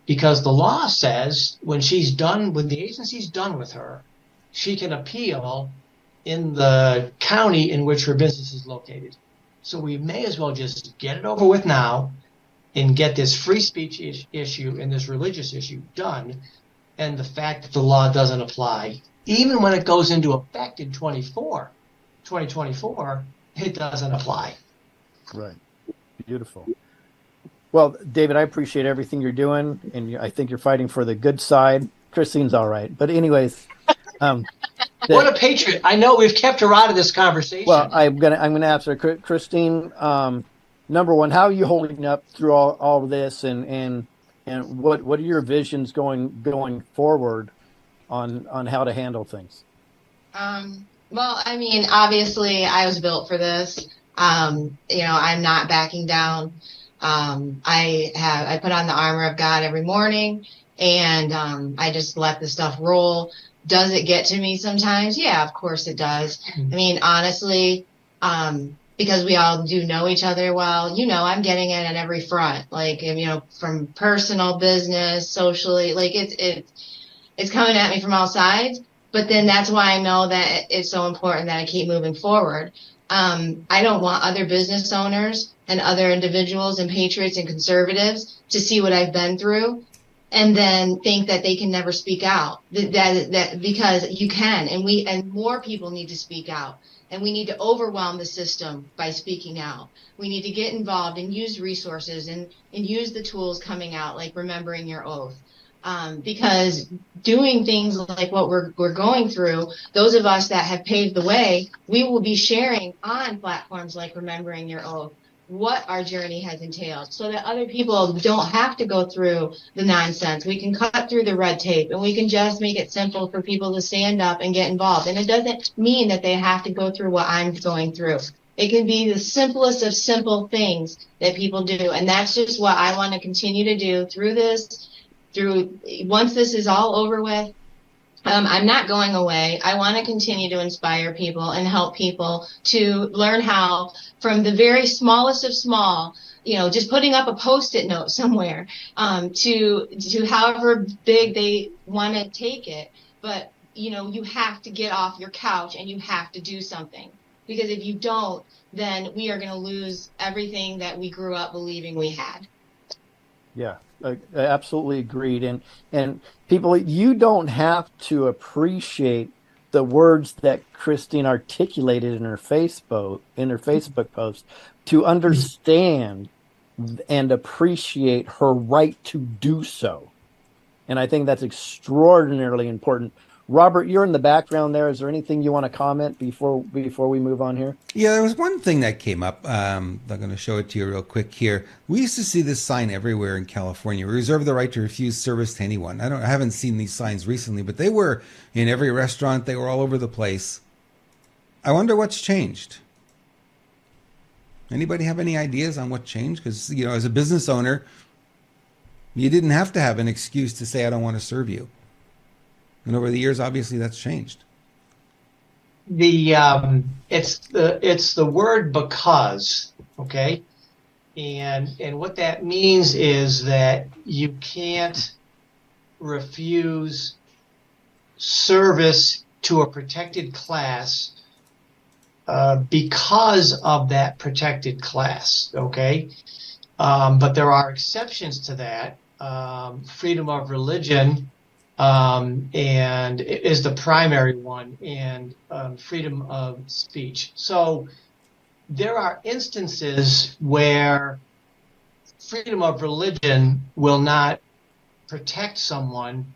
[SPEAKER 3] because the law says when the agency's done with her, she can appeal in the county in which her business is located. So we may as well just get it over with now and get this free speech issue and this religious issue done, and the fact that the law doesn't apply, even when it goes into effect in 2024, it doesn't apply.
[SPEAKER 1] Right. Beautiful. Well, David, I appreciate everything you're doing, and I think you're fighting for the good side. Christine's all right. But anyways,
[SPEAKER 3] what a patriot. I know we've kept her out of this conversation.
[SPEAKER 1] Well, I'm gonna ask her, Christine, number one, how are you holding up through all of this, and what are your visions going forward on how to handle things?
[SPEAKER 4] Well, I mean, obviously I was built for this. I'm not backing down. I put on the armor of God every morning, and I just let the stuff roll. Does it get to me sometimes? Yeah, of course it does. I mean, honestly, because we all do know each other well, I'm getting it on every front, like, from personal, business, socially, like it's coming at me from all sides. But then that's why I know that it's so important that I keep moving forward. I don't want other business owners and other individuals and patriots and conservatives to see what I've been through and then think that they can never speak out. That because you can, and more people need to speak out, and we need to overwhelm the system by speaking out. We need to get involved and use resources and use the tools coming out, like remembering your oath. Because doing things like what we're going through, those of us that have paved the way, we will be sharing on platforms like Remembering Your Oath what our journey has entailed, so that other people don't have to go through the nonsense. We can cut through the red tape, and we can just make it simple for people to stand up and get involved. And it doesn't mean that they have to go through what I'm going through. It can be the simplest of simple things that people do. And that's just what I want to continue to do through this. Once this is all over with, I'm not going away. I want to continue to inspire people and help people to learn how, from the very smallest of small, just putting up a Post-it note somewhere, to however big they want to take it. But, you have to get off your couch and you have to do something. Because if you don't, then we are going to lose everything that we grew up believing we had.
[SPEAKER 1] Yeah. Absolutely agreed. And people, you don't have to appreciate the words that Christine articulated in her Facebook post to understand and appreciate her right to do so. And I think that's extraordinarily important. Robert, you're in the background there. Is there anything you want to comment before we move on here?
[SPEAKER 2] Yeah, there was one thing that came up. I'm going to show it to you real quick here. We used to see this sign everywhere in California. We reserve the right to refuse service to anyone. I haven't seen these signs recently, but they were in every restaurant. They were all over the place. I wonder what's changed. Anybody have any ideas on what changed? Because, as a business owner, you didn't have to have an excuse to say, I don't want to serve you. And over the years, obviously, that's changed.
[SPEAKER 3] It's the word because, okay, and what that means is that you can't refuse service to a protected class because of that protected class, okay? But there are exceptions to that. Freedom of religion and is the primary one, and freedom of speech. So there are instances where freedom of religion will not protect someone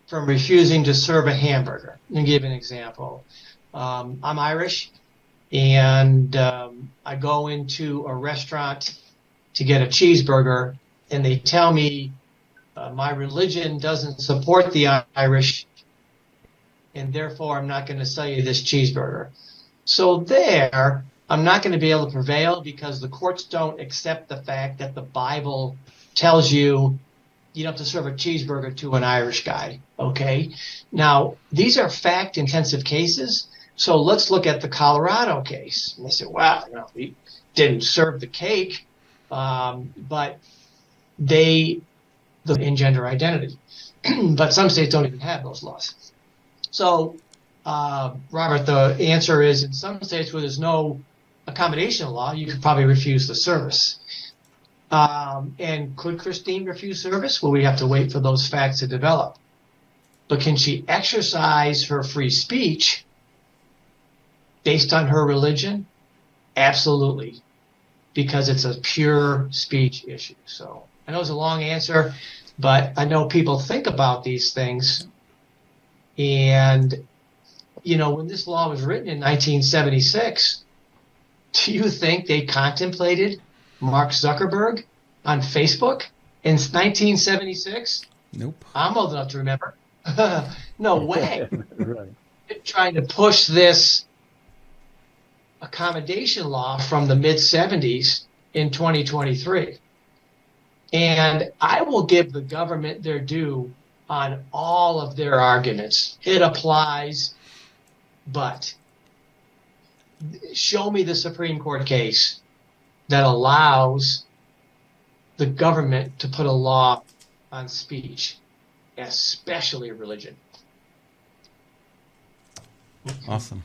[SPEAKER 3] from refusing to serve a hamburger. Let me give you an example. I'm Irish, and I go into a restaurant to get a cheeseburger, and they tell me my religion doesn't support the Irish, and therefore I'm not going to sell you this cheeseburger. So there, I'm not going to be able to prevail because the courts don't accept the fact that the Bible tells you you don't have to serve a cheeseburger to an Irish guy, okay? Now, these are fact-intensive cases, so let's look at the Colorado case. And they say, wow, we didn't serve the cake, but they in gender identity. But some states don't even have those laws. So, Robert, the answer is in some states where there's no accommodation law, you could probably refuse the service. And could Christine refuse service? Well, we have to wait for those facts to develop. But can she exercise her free speech based on her religion? Absolutely, because it's a pure speech issue. So I know it's a long answer, but I know people think about these things. And, when this law was written in 1976, do you think they contemplated Mark Zuckerberg on Facebook in 1976?
[SPEAKER 2] Nope.
[SPEAKER 3] I'm old enough to remember. No way.
[SPEAKER 1] Right.
[SPEAKER 3] Trying to push this accommodation law from the mid-70s in 2023. And I will give the government their due on all of their arguments. It applies, but show me the Supreme Court case that allows the government to put a law on speech, especially religion.
[SPEAKER 2] Awesome.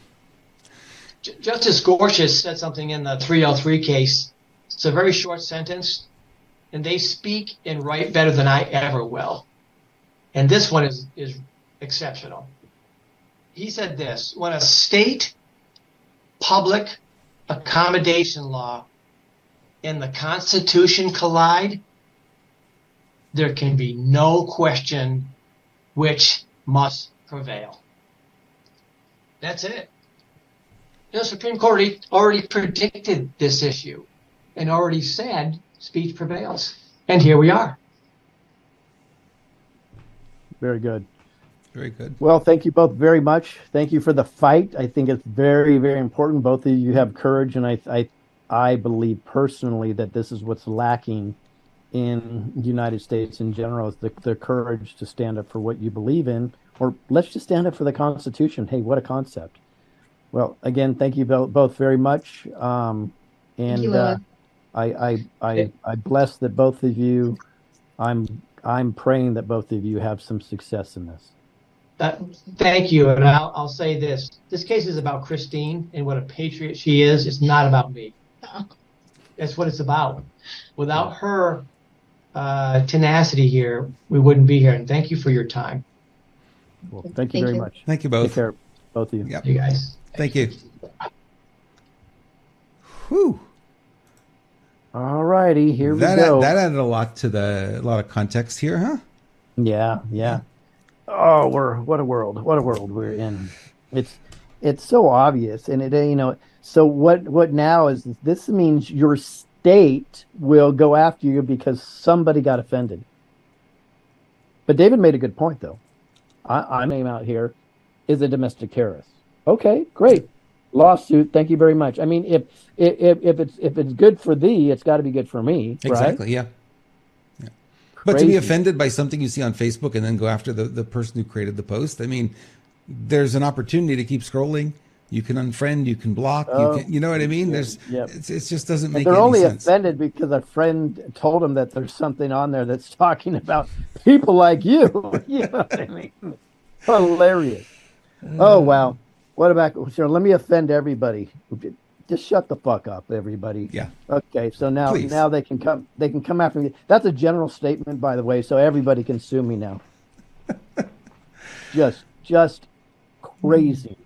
[SPEAKER 3] Justice Gorsuch said something in the 303 case. It's a very short sentence, and they speak and write better than I ever will. And this one is exceptional. He said this: when a state public accommodation law and the Constitution collide, there can be no question which must prevail. That's it. The Supreme Court already predicted this issue and already said speech prevails. And here we are.
[SPEAKER 1] Very good.
[SPEAKER 2] Very good.
[SPEAKER 1] Well, thank you both very much. Thank you for the fight. I think it's very, very important. Both of you have courage, and I believe personally that this is what's lacking in the United States in general, is the courage to stand up for what you believe in, or let's just stand up for the Constitution. Hey, what a concept. Well, again, thank you both very much. And I bless that both of you. I'm praying that both of you have some success in this.
[SPEAKER 3] Thank you. And I'll say this. This case is about Christine and what a patriot she is. It's not about me. That's what it's about. Without her tenacity here, we wouldn't be here. And thank you for your time.
[SPEAKER 1] Well, thank you very much.
[SPEAKER 2] Thank you both.
[SPEAKER 1] Take care, both of you.
[SPEAKER 2] Yep.
[SPEAKER 3] You guys.
[SPEAKER 2] Thank you. Whew.
[SPEAKER 1] All righty, here we go.
[SPEAKER 2] That added a lot of context here, huh?
[SPEAKER 1] Yeah. Oh, what a world we're in. It's so obvious, and So what now is this means your state will go after you because somebody got offended. But David made a good point, though. I'm out here is a domestic terrorist. Okay, great. Lawsuit. Thank you very much. I mean, if it's good for thee, it's got to be good for me.
[SPEAKER 2] Exactly.
[SPEAKER 1] Right?
[SPEAKER 2] Yeah. But to be offended by something you see on Facebook and then go after the person who created the post, I mean, there's an opportunity to keep scrolling. You can unfriend, you can block, you know what I mean? It just doesn't make any sense.
[SPEAKER 1] They're only offended because a friend told them that there's something on there that's talking about people like you. You know what I mean? Hilarious. Oh wow. What about sure, let me offend everybody. Just shut the fuck up, everybody.
[SPEAKER 2] Yeah,
[SPEAKER 1] Okay, so now
[SPEAKER 2] please.
[SPEAKER 1] they can come after me. That's a general statement, by the way, so everybody can sue me now. Just craziness.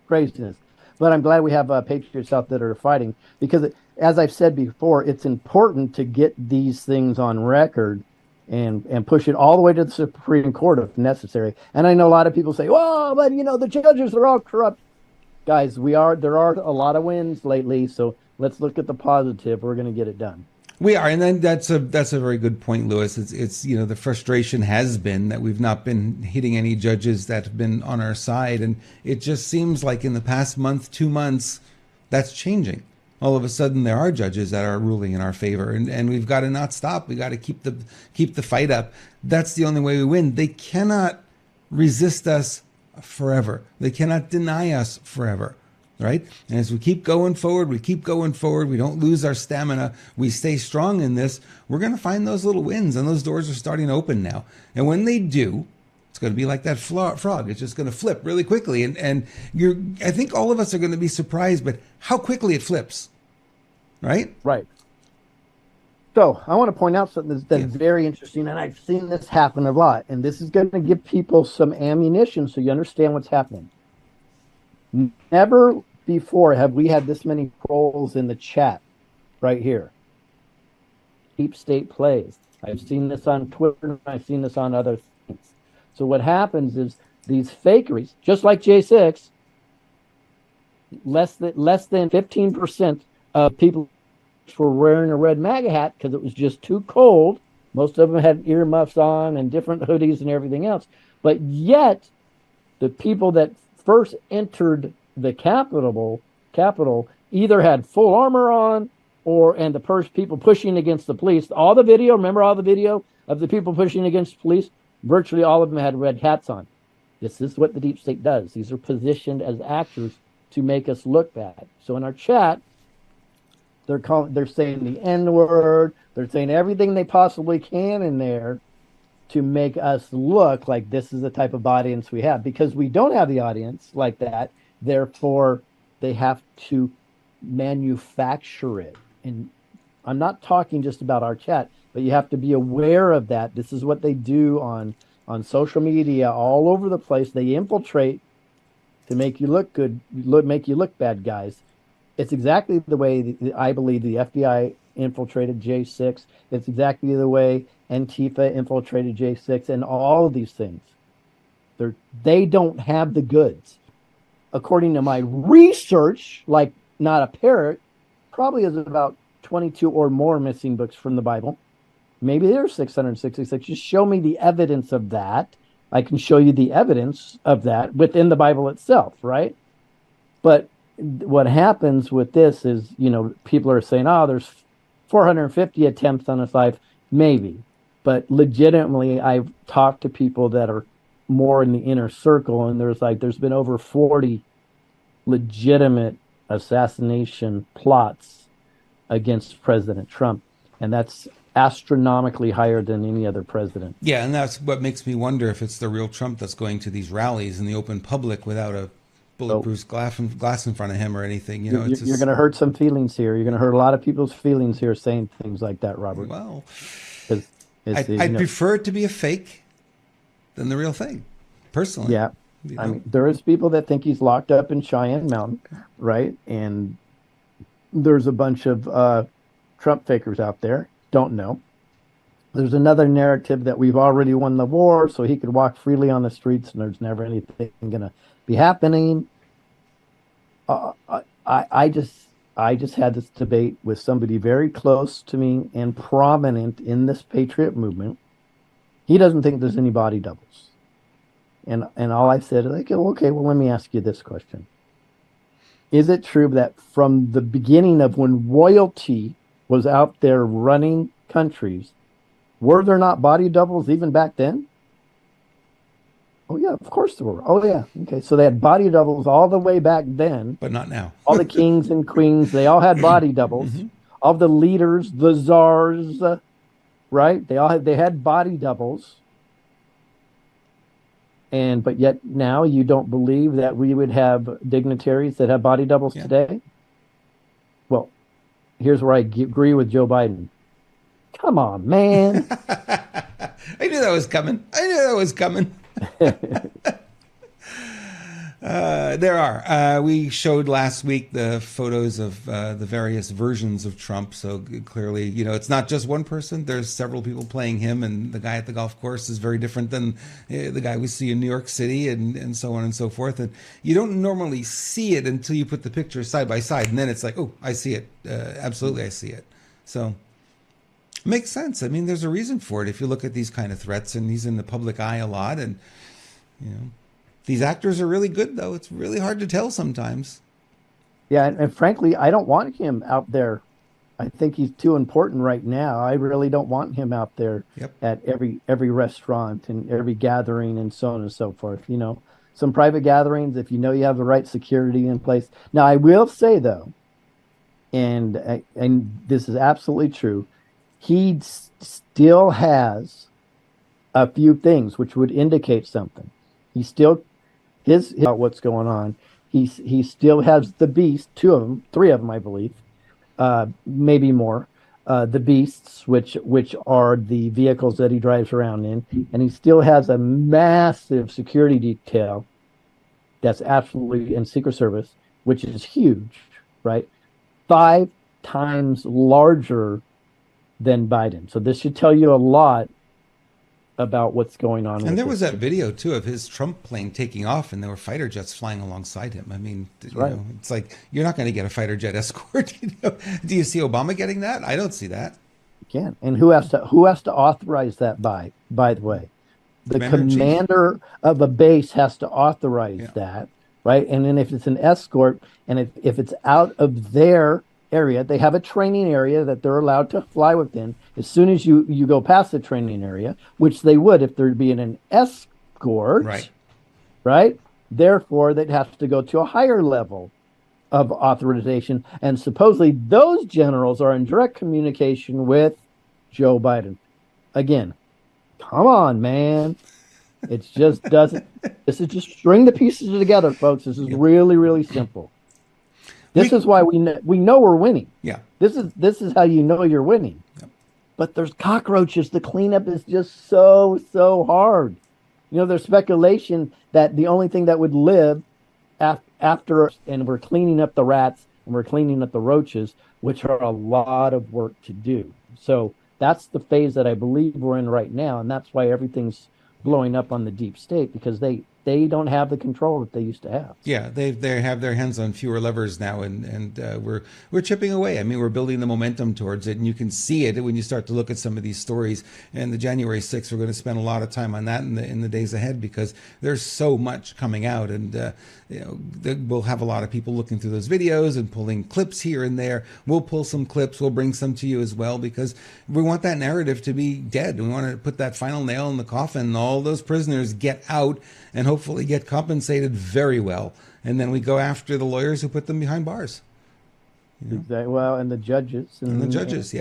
[SPEAKER 1] Craziness. But I'm glad we have patriots out that are fighting because as I've said before, it's important to get these things on record and push it all the way to the Supreme Court if necessary. And I know a lot of people say, "Well, but the judges are all corrupt." Guys, there are a lot of wins lately, so let's look at the positive. We're going to get it done.
[SPEAKER 2] We are, and then that's a very good point, Lewis. It's the frustration has been that we've not been hitting any judges that have been on our side, and it just seems like in the past month, 2 months, that's changing. All of a sudden, there are judges that are ruling in our favor, and we've got to not stop. We got to keep the fight up. That's the only way we win. They cannot resist us forever. They cannot deny us forever. Right? And as we keep going forward, we don't lose our stamina, we stay strong in this, we're going to find those little wins, and those doors are starting to open now. And when they do, it's going to be like that frog. It's just going to flip really quickly. And I think all of us are going to be surprised, but how quickly it flips. Right?
[SPEAKER 1] Right. So I want to point out something that's very interesting, and I've seen this happen a lot, and this is going to give people some ammunition so you understand what's happening. Never before have we had this many trolls in the chat right here. Deep state plays. I've seen this on Twitter and I've seen this on other things. So what happens is these fakeries, just like J6, less than 15% of people were wearing a red MAGA hat because it was just too cold. Most of them had earmuffs on and different hoodies and everything else. But yet, the people that first entered the Capitol either had full armor on and the people pushing against the police. Remember all the video of the people pushing against police? Virtually all of them had red hats on. This is what the deep state does. These are positioned as actors to make us look bad. So in our chat, they're saying the N-word, they're saying everything they possibly can in there to make us look like this is the type of audience we have, because we don't have the audience like that. Therefore, they have to manufacture it. And I'm not talking just about our chat, but you have to be aware of that. This is what they do on social media all over the place. They infiltrate to make you look good, make you look bad, guys. It's exactly the way I believe the FBI infiltrated J6. It's exactly the way Antifa infiltrated J6 and all of these things. They don't have the goods. According to my research, like not a parrot, probably is about 22 or more missing books from the Bible. Maybe there's 666. Just show me the evidence of that. I can show you the evidence of that within the Bible itself, right? But what happens with this is, people are saying, oh, there's 450 attempts on his life. Maybe. But legitimately, I've talked to people that are more in the inner circle, and there's been over 40 legitimate assassination plots against President Trump. And that's astronomically higher than any other president.
[SPEAKER 2] Yeah, and that's what makes me wonder if it's the real Trump that's going to these rallies in the open public without a bulletproof glass in front of him or anything.
[SPEAKER 1] You're going to hurt some feelings here. You're going to hurt a lot of people's feelings here saying things like that, Robert.
[SPEAKER 2] Well, I'd prefer it to be a fake than the real thing, personally.
[SPEAKER 1] Yeah. I mean, there is people that think he's locked up in Cheyenne Mountain, right? And there's a bunch of Trump fakers out there. Don't know. There's another narrative that we've already won the war, so he could walk freely on the streets and there's never anything going to be happening. I just had this debate with somebody very close to me and prominent in this patriot movement. He doesn't think there's any body doubles. And all I said is like, okay, well, let me ask you this question. Is it true that from the beginning of when royalty was out there running countries, were there not body doubles even back then? Oh, yeah, of course there were. Oh, yeah. Okay, so they had body doubles all the way back then.
[SPEAKER 2] But not now.
[SPEAKER 1] All the kings and queens, they all had body doubles. Mm-hmm. All the leaders, the czars, right? They had body doubles. but yet now you don't believe that we would have dignitaries that have body doubles today? Well, here's where I agree with Joe Biden. Come on, man.
[SPEAKER 2] I knew that was coming. There are. We showed last week the photos of the various versions of Trump. So clearly, it's not just one person. There's several people playing him, and the guy at the golf course is very different than the guy we see in New York City, and so on and so forth. And you don't normally see it until you put the pictures side by side, and then it's like, oh, I see it. Absolutely, I see it. So makes sense. I mean, there's a reason for it. If you look at these kind of threats, and he's in the public eye a lot, and these actors are really good, though. It's really hard to tell sometimes.
[SPEAKER 1] Yeah, and frankly, I don't want him out there. I think he's too important right now. I really don't want him out there at every restaurant and every gathering and so on and so forth. Some private gatherings, if you have the right security in place. Now, I will say, though, and this is absolutely true, he still has a few things which would indicate something. He still about what's going on. He still has the beast, 2 of them, 3 of them, I believe, maybe more. The beasts, which are the vehicles that he drives around in, and he still has a massive security detail that's absolutely in Secret Service, which is huge, right? 5 times larger than Biden. So this should tell you a lot about what's going on.
[SPEAKER 2] And there was that video too of his Trump plane taking off, and there were fighter jets flying alongside him. I mean, it's like, you're not going to get a fighter jet escort. Do you see Obama getting that? I don't see that. You
[SPEAKER 1] can't. And who has to authorize that by the way? The commander of a base has to authorize that, right? And then if it's an escort, and if it's out of their area, they have a training area that they're allowed to fly within. As soon as you go past the training area, which they would if there'd be an escort, right? Therefore, they'd have to go to a higher level of authorization. And supposedly those generals are in direct communication with Joe Biden. Again, come on, man. It just doesn't. This is just string the pieces together, folks. This is really, really simple. This is why we know we're winning.
[SPEAKER 2] Yeah.
[SPEAKER 1] This is how you know you're winning. Yep. But there's cockroaches. The cleanup is just so hard. There's speculation that the only thing that would live after, and we're cleaning up the rats and we're cleaning up the roaches, which are a lot of work to do. So that's the phase that I believe we're in right now, and that's why everything's blowing up on the deep state, because they don't have the control that they used to have.
[SPEAKER 2] Yeah, they have their hands on fewer levers now, and we're chipping away. I mean, we're building the momentum towards it, and you can see it when you start to look at some of these stories. And the January 6th, we're going to spend a lot of time on that in the days ahead, because there's so much coming out, and we'll have a lot of people looking through those videos and pulling clips here and there. We'll pull some clips. We'll bring some to you as well, because we want that narrative to be dead. We want to put that final nail in the coffin. All those prisoners get out and hopefully get compensated very well. And then we go after the lawyers who put them behind bars.
[SPEAKER 1] Exactly. Well, and the judges.
[SPEAKER 2] And the judges,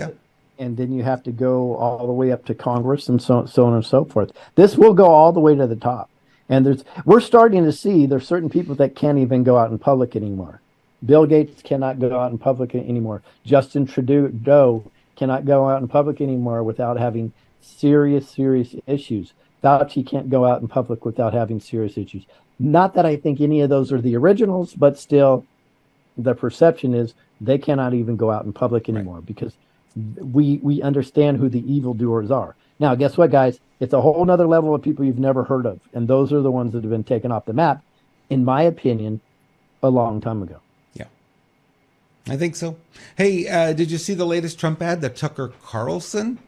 [SPEAKER 1] And then you have to go all the way up to Congress and so on and so forth. This will go all the way to the top. And we're starting to see there's certain people that can't even go out in public anymore. Bill Gates cannot go out in public anymore. Justin Trudeau cannot go out in public anymore without having serious issues. Fauci can't go out in public without having serious issues. Not that I think any of those are the originals, but still the perception is they cannot even go out in public anymore, because we understand who the evildoers are. Now, guess what, guys? It's a whole nother level of people you've never heard of. And those are the ones that have been taken off the map, in my opinion, a long time ago.
[SPEAKER 2] Yeah, I think so. Hey, did you see the latest Trump ad that Tucker Carlson?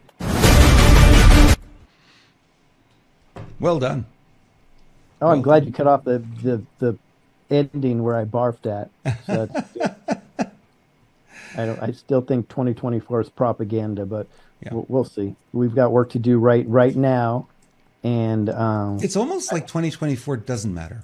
[SPEAKER 2] Well done.
[SPEAKER 1] Oh, I'm glad you cut off the ending where I barfed at. So I still think 2024 is propaganda, but we'll see. We've got work to do right now, and
[SPEAKER 2] it's almost like 2024 doesn't matter.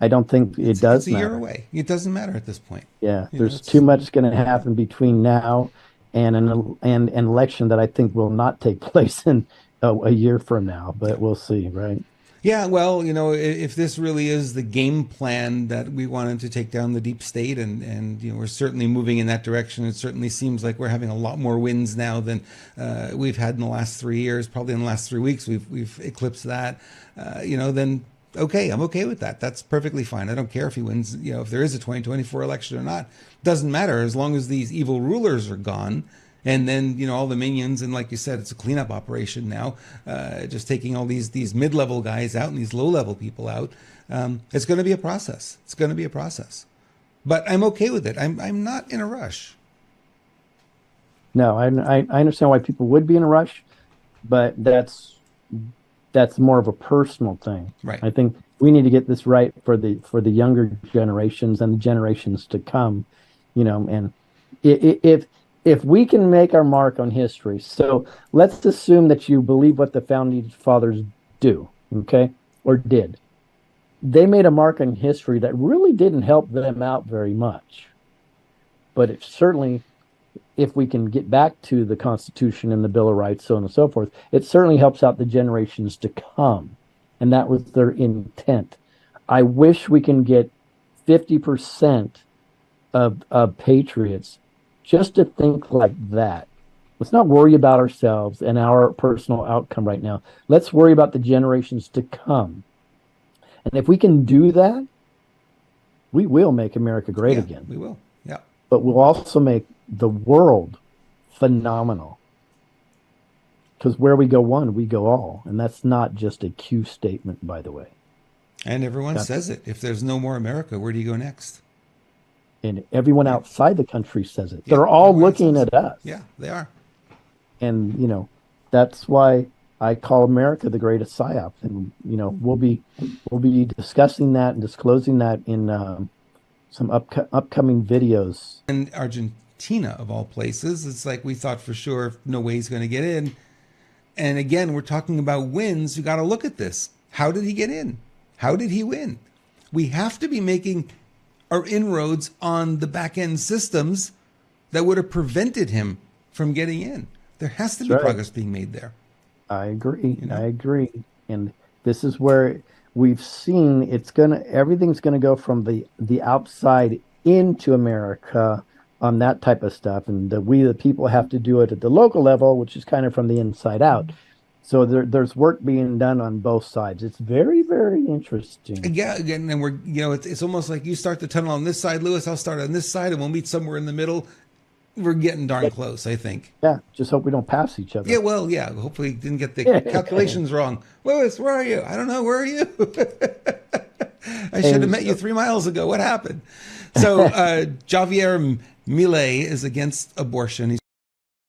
[SPEAKER 1] I don't think it does.
[SPEAKER 2] It's a year away. It doesn't matter at this point.
[SPEAKER 1] Yeah, there's too much going to happen between now and an election that I think will not take place in a year from now, but we'll see, right?
[SPEAKER 2] Yeah, well, if this really is the game plan that we wanted to take down the deep state, and we're certainly moving in that direction. It certainly seems like we're having a lot more wins now than we've had in the last 3 years. Probably in the last 3 weeks, we've eclipsed that. Then okay, I'm okay with that. That's perfectly fine. I don't care if he wins. If there is a 2024 election or not, doesn't matter as long as these evil rulers are gone. And then, all the minions, and like you said, it's a cleanup operation now, just taking all these mid-level guys out and these low-level people out. It's going to be a process. It's going to be a process. But I'm okay with it. I'm not in a rush.
[SPEAKER 1] No, I understand why people would be in a rush, but that's more of a personal thing.
[SPEAKER 2] Right.
[SPEAKER 1] I think we need to get this right for the younger generations and the generations to come, and if we can make our mark on history, so let's assume that you believe what the founding fathers do, okay, or did. They made a mark on history that really didn't help them out very much. But it certainly, if we can get back to the Constitution and the Bill of Rights, so on and so forth, it certainly helps out the generations to come. And that was their intent. I wish we can get 50% of patriots just to think like that. Let's not worry about ourselves and our personal outcome right now. Let's worry about the generations to come. And if we can do that, we will make America great again.
[SPEAKER 2] We will, yeah.
[SPEAKER 1] But we'll also make the world phenomenal. Because where we go one, we go all. And that's not just a Q statement, by the way.
[SPEAKER 2] And everyone says it. If there's no more America, where do you go next?
[SPEAKER 1] And everyone outside the country says it. They're all looking at us.
[SPEAKER 2] Yeah, they are.
[SPEAKER 1] And, that's why I call America the greatest psyop. And, we'll be discussing that and disclosing that in some upcoming videos.
[SPEAKER 2] And Argentina, of all places, it's like we thought for sure no way he's going to get in. And again, we're talking about wins. You got to look at this. How did he get in? How did he win? We have to be making our inroads on the back end systems that would have prevented him from getting in. There has to be progress being made there.
[SPEAKER 1] I agree. I agree. And this is where we've seen everything's gonna go from the outside into America on that type of stuff. And we the people have to do it at the local level, which is kind of from the inside out. So there's work being done on both sides. It's very, very interesting.
[SPEAKER 2] Yeah, again, and we're it's almost like you start the tunnel on this side, Lewis. I'll start on this side, and we'll meet somewhere in the middle. We're getting darn close, I think.
[SPEAKER 1] Yeah, just hope we don't pass each other.
[SPEAKER 2] Yeah, well, yeah. Hopefully, didn't get the calculations wrong. Lewis, where are you? I don't know. Where are you? I should have met you 3 miles ago. What happened? So Javier Milei is against abortion.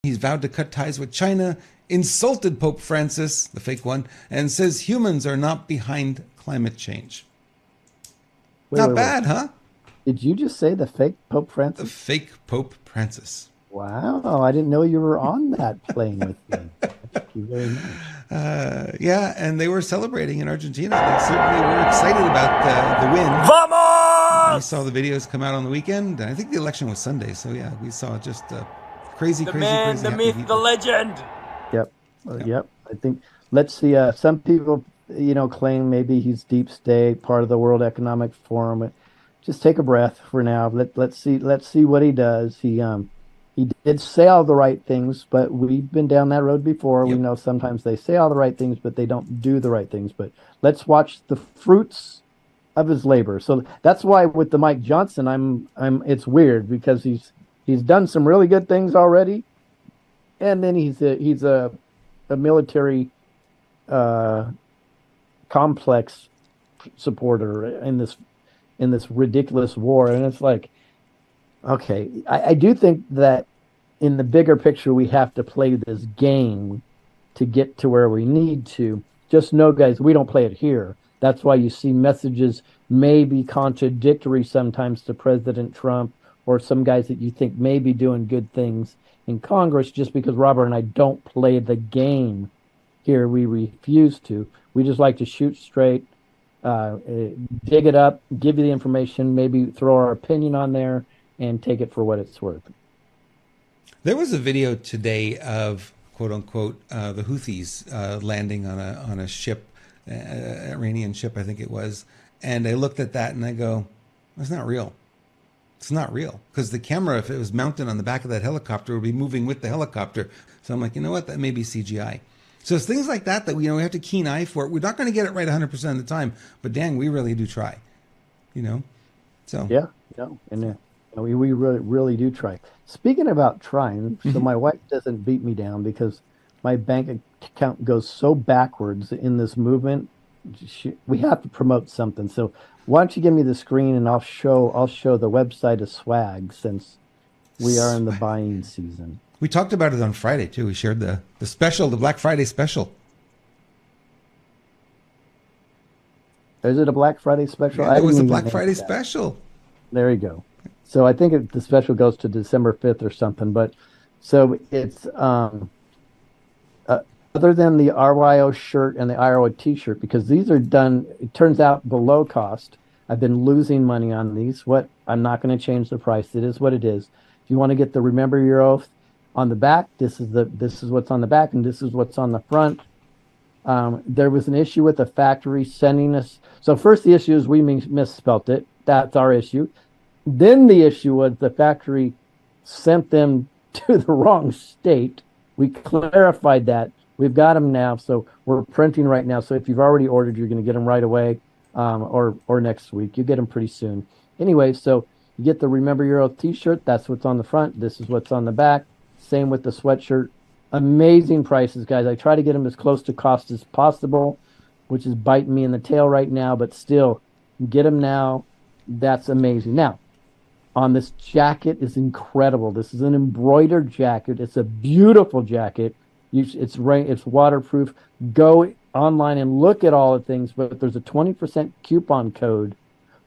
[SPEAKER 2] He's vowed to cut ties with China, insulted Pope Francis, the fake one, and says humans are not behind climate change. Not bad, huh?
[SPEAKER 1] Did you just say the fake Pope Francis?
[SPEAKER 2] The fake Pope Francis.
[SPEAKER 1] Wow, I didn't know you were on that plane with me. Thank you very much.
[SPEAKER 2] Yeah, and they were celebrating in Argentina. They certainly were excited about the win.
[SPEAKER 5] Vamos!
[SPEAKER 2] We saw the videos come out on the weekend, and I think the election was Sunday. So yeah, we saw just crazy,
[SPEAKER 5] the
[SPEAKER 2] crazy,
[SPEAKER 5] man,
[SPEAKER 2] crazy.
[SPEAKER 5] the myth,
[SPEAKER 2] people.
[SPEAKER 5] the legend.
[SPEAKER 1] Yep. I think let's see. Some people, claim maybe he's deep state, part of the World Economic Forum. Just take a breath for now. Let's see what he does. He did say all the right things, but we've been down that road before.
[SPEAKER 2] Yep.
[SPEAKER 1] We know sometimes they say all the right things, but they don't do the right things. But let's watch the fruits of his labor. So that's why with the Mike Johnson, it's weird because he's done some really good things already, and then he's a military complex supporter in this ridiculous war. And it's like, okay, I do think that in the bigger picture, we have to play this game to get to where we need to. Just know, guys, we don't play it here. That's why you see messages may be contradictory sometimes to President Trump or some guys that you think may be doing good things in Congress, just because Robert and I don't play the game here. We refuse to. We just like to shoot straight, dig it up, give you the information, maybe throw our opinion on there, and take it for what it's worth.
[SPEAKER 2] There was a video today of quote unquote the Houthis landing on a ship Iranian ship, I think it was. And I looked at that and I go, that's not real. It's not real, because the camera, if it was mounted on the back of that helicopter, would be moving with the helicopter. So I'm like, you know what? That may be CGI. So it's things like that we have to keen eye for. We're not going to get it right 100% of the time, but dang, we really do try. So
[SPEAKER 1] Yeah, no, and we really, really do try. Speaking about trying, so my wife doesn't beat me down because my bank account goes so backwards in this movement. We have to promote something. So why don't you give me the screen and I'll show the website of swag, since we are in the buying season.
[SPEAKER 2] We talked about it on Friday too. We shared the special, the Black Friday special.
[SPEAKER 1] Is it a Black Friday special?
[SPEAKER 2] Yeah, it was a Black Friday special.
[SPEAKER 1] There you go. So I think the special goes to December 5th or something. But so it's other than the RYO shirt and the IRO t-shirt, because these are done, it turns out, below cost. I've been losing money on these. I'm not going to change the price. It is what it is. If you want to get the Remember Your Oath on the back, this is what's on the back, and this is what's on the front. There was an issue with the factory sending us. So first the issue is we misspelt it. That's our issue. Then the issue was the factory sent them to the wrong state. We clarified that. We've got them now, so we're printing right now. So if you've already ordered, you're going to get them right away, or next week. You get them pretty soon. Anyway, so you get the Remember Your Oath t-shirt. That's what's on the front. This is what's on the back. Same with the sweatshirt. Amazing prices, guys. I try to get them as close to cost as possible, which is biting me in the tail right now, but still, get them now. That's amazing. Now, on this jacket is incredible. This is an embroidered jacket. It's a beautiful jacket. It's waterproof. Go online and look at all the things, but there's a 20% coupon code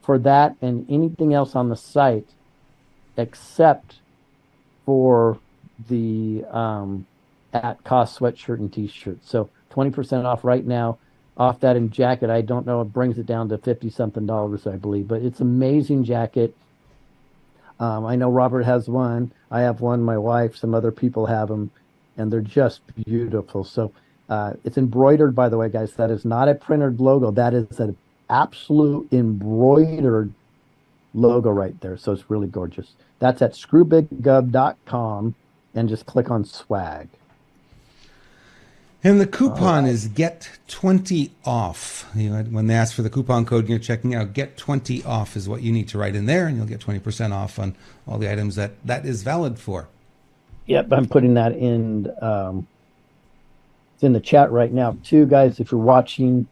[SPEAKER 1] for that and anything else on the site, except for the at cost sweatshirt and t-shirt. So 20% off right now off that in jacket. I don't know, it brings it down to $50 something, I believe, but it's amazing jacket. I know Robert has one. I have one. My wife, some other people have them, and they're just beautiful. So it's embroidered, by the way, guys. That is not a printed logo. That is an absolute embroidered logo right there. So it's really gorgeous. That's at screwbiggub.com, and just click on swag.
[SPEAKER 2] And the coupon is get 20 off. When they ask for the coupon code you're checking out, get 20 off is what you need to write in there, and you'll get 20% off on all the items that is valid for.
[SPEAKER 1] Yep, I'm putting that in. It's in the chat right now too, guys. If you're watching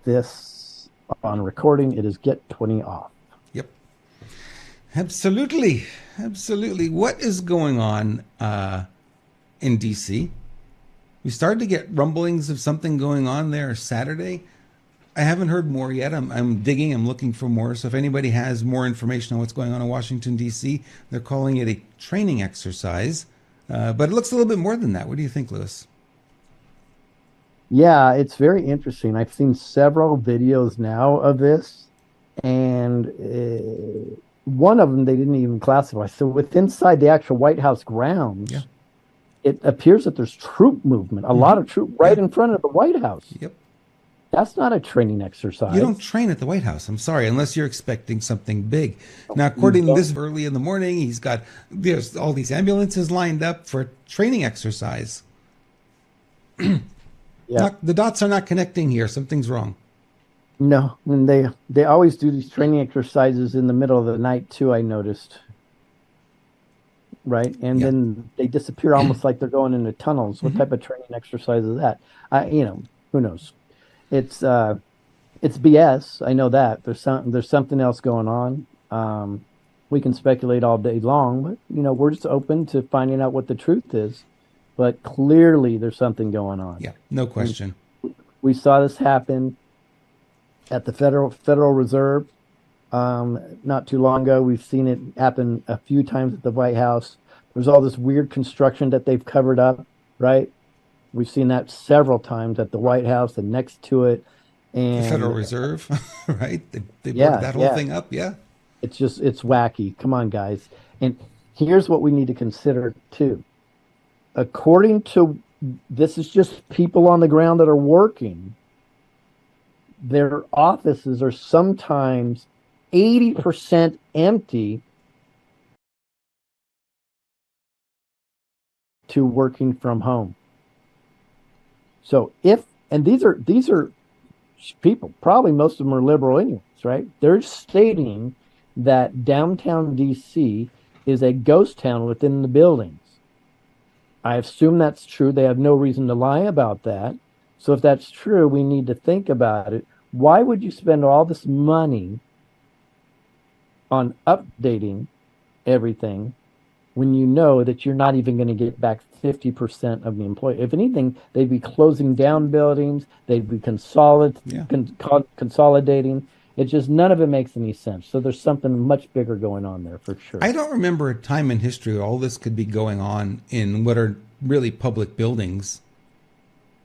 [SPEAKER 1] this on recording, it is get 20 off.
[SPEAKER 2] Yep, absolutely. What is going on in DC? We started to get rumblings of something going on there Saturday. I haven't heard more yet. I'm digging. I'm looking for more. So if anybody has more information on what's going on in Washington, D.C., they're calling it a training exercise. But it looks a little bit more than that. What do you think, Lewis?
[SPEAKER 1] Yeah, it's very interesting. I've seen several videos now of this, and one of them they didn't even classify. So inside the actual White House grounds,
[SPEAKER 2] yeah,
[SPEAKER 1] it appears that there's troop movement, a lot of troop right in front of the White House.
[SPEAKER 2] Yep.
[SPEAKER 1] That's not a training exercise.
[SPEAKER 2] You don't train at the White House. I'm sorry, unless you're expecting something big. Now, according to this, early in the morning, there's all these ambulances lined up for a training exercise.
[SPEAKER 1] Yeah.
[SPEAKER 2] The dots are not connecting here. Something's wrong.
[SPEAKER 1] No, and they always do these training exercises in the middle of the night too, I noticed. Right, and then they disappear almost like they're going into tunnels. What type of training exercise is that? Who knows? It's BS. I know that there's something else going on. We can speculate all day long, but we're just open to finding out what the truth is. But clearly, there's something going on.
[SPEAKER 2] Yeah, no question.
[SPEAKER 1] We saw this happen at the Federal Reserve. Not too long ago. We've seen it happen a few times at the White House. There's all this weird construction that they've covered up, right? We've seen that several times at the White House and next to it. And
[SPEAKER 2] the Federal Reserve, right? They boarded that whole thing up, yeah.
[SPEAKER 1] It's wacky. Come on, guys. And here's what we need to consider, too. According to, this is just people on the ground that are working. their offices are sometimes 80% empty to working from home. So and these are people, probably most of them are liberal anyways, right? They're stating that downtown DC is a ghost town within the buildings. I assume that's true. They have no reason to lie about that. So if that's true, we need to think about it. Why would you spend all this money on updating everything when you know that you're not even going to get back 50% of the employee? If anything, they'd be closing down buildings. They'd be consolidating. It's just none of it makes any sense. So there's something much bigger going on there for sure.
[SPEAKER 2] I don't remember a time in history where all this could be going on in what are really public buildings,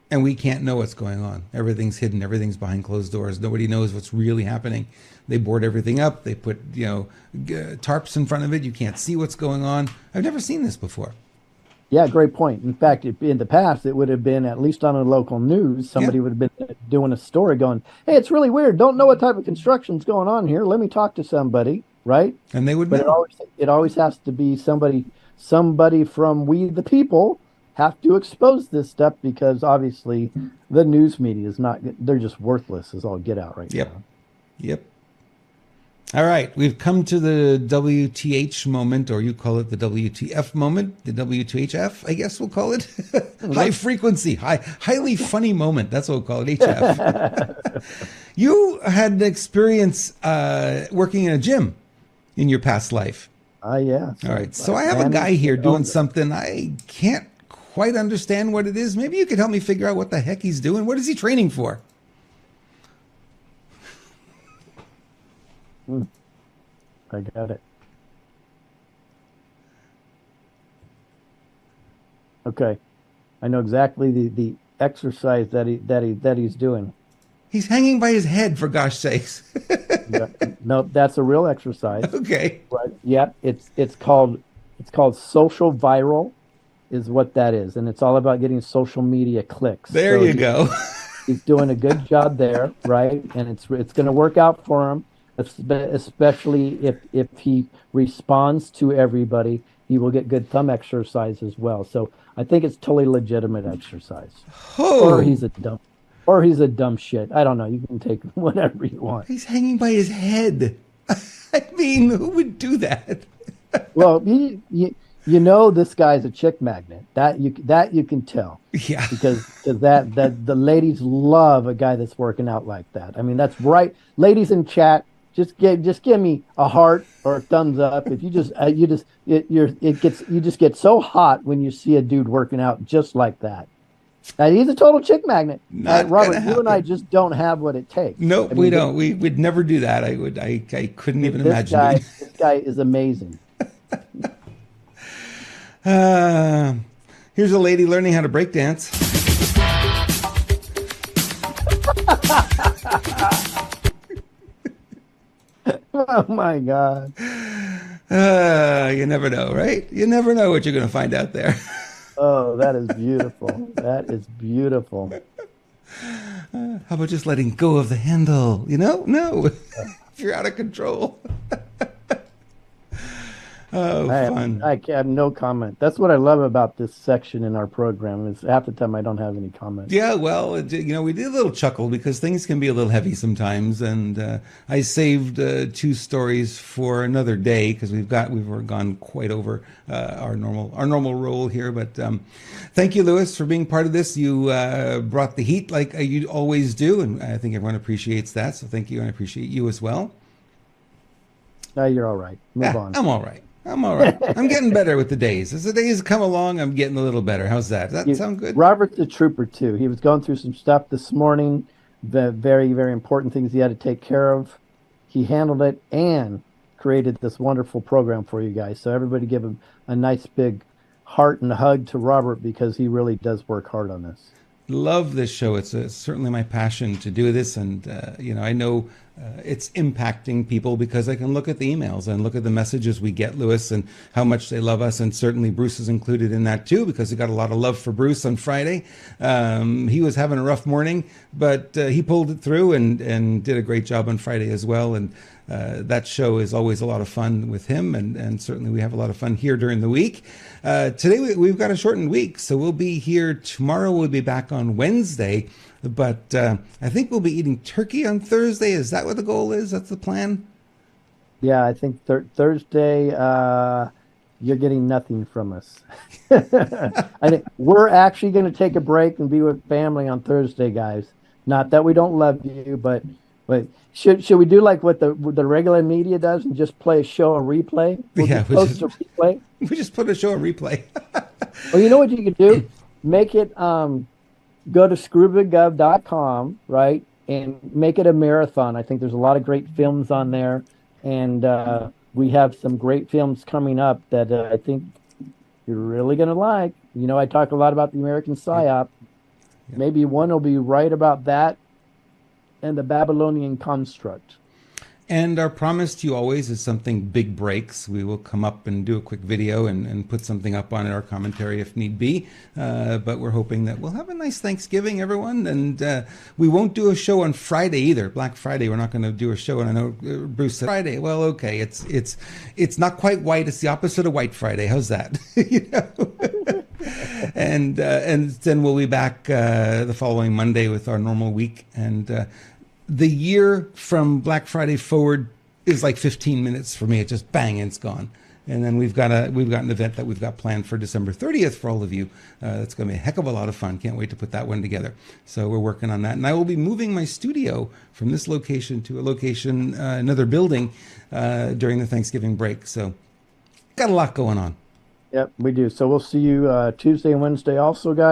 [SPEAKER 2] and we can't know what's going on. Everything's hidden. Everything's behind closed doors. Nobody knows what's really happening. They board everything up. They put, tarps in front of it. You can't see what's going on. I've never seen this before.
[SPEAKER 1] Yeah, great point. In fact, in the past, it would have been, at least on a local news, somebody would have been doing a story going, hey, it's really weird. Don't know what type of construction's going on here. Let me talk to somebody, right?
[SPEAKER 2] And they would
[SPEAKER 1] know. But it always has to be somebody from we the people have to expose this stuff, because obviously the news media is not, they're just worthless as all get out right now.
[SPEAKER 2] Yep. All right, we've come to the WTH moment, or you call it the WTF moment, the WTHF, I guess we'll call it. High frequency, highly funny moment. That's what we'll call it, HF. You had an experience working in a gym in your past life.
[SPEAKER 1] Yeah.
[SPEAKER 2] All right, so I have a guy here doing something I can't quite understand what it is. Maybe you could help me figure out what the heck he's doing. What is he training for?
[SPEAKER 1] I got it. Okay, I know exactly the exercise that he's doing.
[SPEAKER 2] He's hanging by his head, for gosh sakes.
[SPEAKER 1] Yeah, no, that's a real exercise.
[SPEAKER 2] Okay.
[SPEAKER 1] But yeah, it's called social viral, is what that is, and it's all about getting social media clicks.
[SPEAKER 2] There you go.
[SPEAKER 1] He's doing a good job there, right? And it's going to work out for him. Especially if he responds to everybody, he will get good thumb exercise as well. So I think it's totally legitimate exercise.
[SPEAKER 2] Oh.
[SPEAKER 1] Or he's a dumb shit. I don't know. You can take whatever you want.
[SPEAKER 2] He's hanging by his head. I mean, who would do that?
[SPEAKER 1] Well, you know this guy's a chick magnet. That you can tell.
[SPEAKER 2] Yeah.
[SPEAKER 1] Because that the ladies love a guy that's working out like that. I mean, that's right. Ladies in chat, just give me a heart or a thumbs up. If you just get so hot when you see a dude working out just like that. He's a total chick magnet. Robert, you and I just don't have what it takes.
[SPEAKER 2] Nope, we don't. We'd never do that. I couldn't even imagine it.
[SPEAKER 1] This guy is amazing.
[SPEAKER 2] Here's a lady learning how to break dance.
[SPEAKER 1] Oh my God.
[SPEAKER 2] You never know, right? You never know what you're going to find out there.
[SPEAKER 1] Oh, that is beautiful. That is beautiful.
[SPEAKER 2] How about just letting go of the handle? No. If you're out of control. Oh, fun.
[SPEAKER 1] I have no comment. That's what I love about this section in our program, is half the time I don't have any comments.
[SPEAKER 2] Yeah, well, we did a little chuckle because things can be a little heavy sometimes, and I saved 2 stories for another day because we've gone quite over our normal role here. But thank you, Lewis, for being part of this. You brought the heat like you always do, and I think everyone appreciates that. So thank you, and I appreciate you as well.
[SPEAKER 1] No, you're all right. Move on.
[SPEAKER 2] I'm all right. I'm getting better with the days. As the days come along, I'm getting a little better. How's that? Does that sound good?
[SPEAKER 1] Robert's the trooper, too. He was going through some stuff this morning, the very, very important things he had to take care of. He handled it and created this wonderful program for you guys. So everybody give him a nice big heart and a hug to Robert, because he really does work hard on this.
[SPEAKER 2] Love this show. It's certainly my passion to do this, and I know it's impacting people because I can look at the emails and look at the messages we get, Lewis, and how much they love us. And certainly Bruce is included in that too, because we got a lot of love for Bruce on Friday. He was having a rough morning, but he pulled it through and did a great job on Friday as well. And that show is always a lot of fun with him. And certainly we have a lot of fun here during the week. Today we've got a shortened week, so we'll be here tomorrow. We'll be back on Wednesday. But I think we'll be eating turkey on Thursday. Is that what the goal is? That's the plan?
[SPEAKER 1] Yeah, I think Thursday, you're getting nothing from us. I think we're actually going to take a break and be with family on Thursday, guys. Not that we don't love you, but should we do like what the regular media does and just play a show on replay?
[SPEAKER 2] We just put a show on replay.
[SPEAKER 1] Well, you know what you could do? Make it go to screwbigov.com, right, and make it a marathon. I think there's a lot of great films on there, and we have some great films coming up that I think you're really going to like. You know, I talk a lot about the American psyop. Yeah. Maybe one will be right about that and the Babylonian construct.
[SPEAKER 2] And our promise to you always is something big breaks. We will come up and do a quick video and put something up on our commentary if need be. But we're hoping that we'll have a nice Thanksgiving, everyone. And we won't do a show on Friday either. Black Friday, we're not going to do a show. And I know Bruce said Friday. Well, okay, it's not quite white. It's the opposite of White Friday. How's that? You know? And then we'll be back the following Monday with our normal week. And the year from Black Friday forward is like 15 minutes for me. It just bang, and it's gone. And then we've got an event that we've got planned for December 30th for all of you. It's going to be a heck of a lot of fun. Can't wait to put that one together. So we're working on that. And I will be moving my studio from this location to a location, another building, during the Thanksgiving break. So got a lot going on.
[SPEAKER 1] Yep, we do. So we'll see you Tuesday and Wednesday also, guys.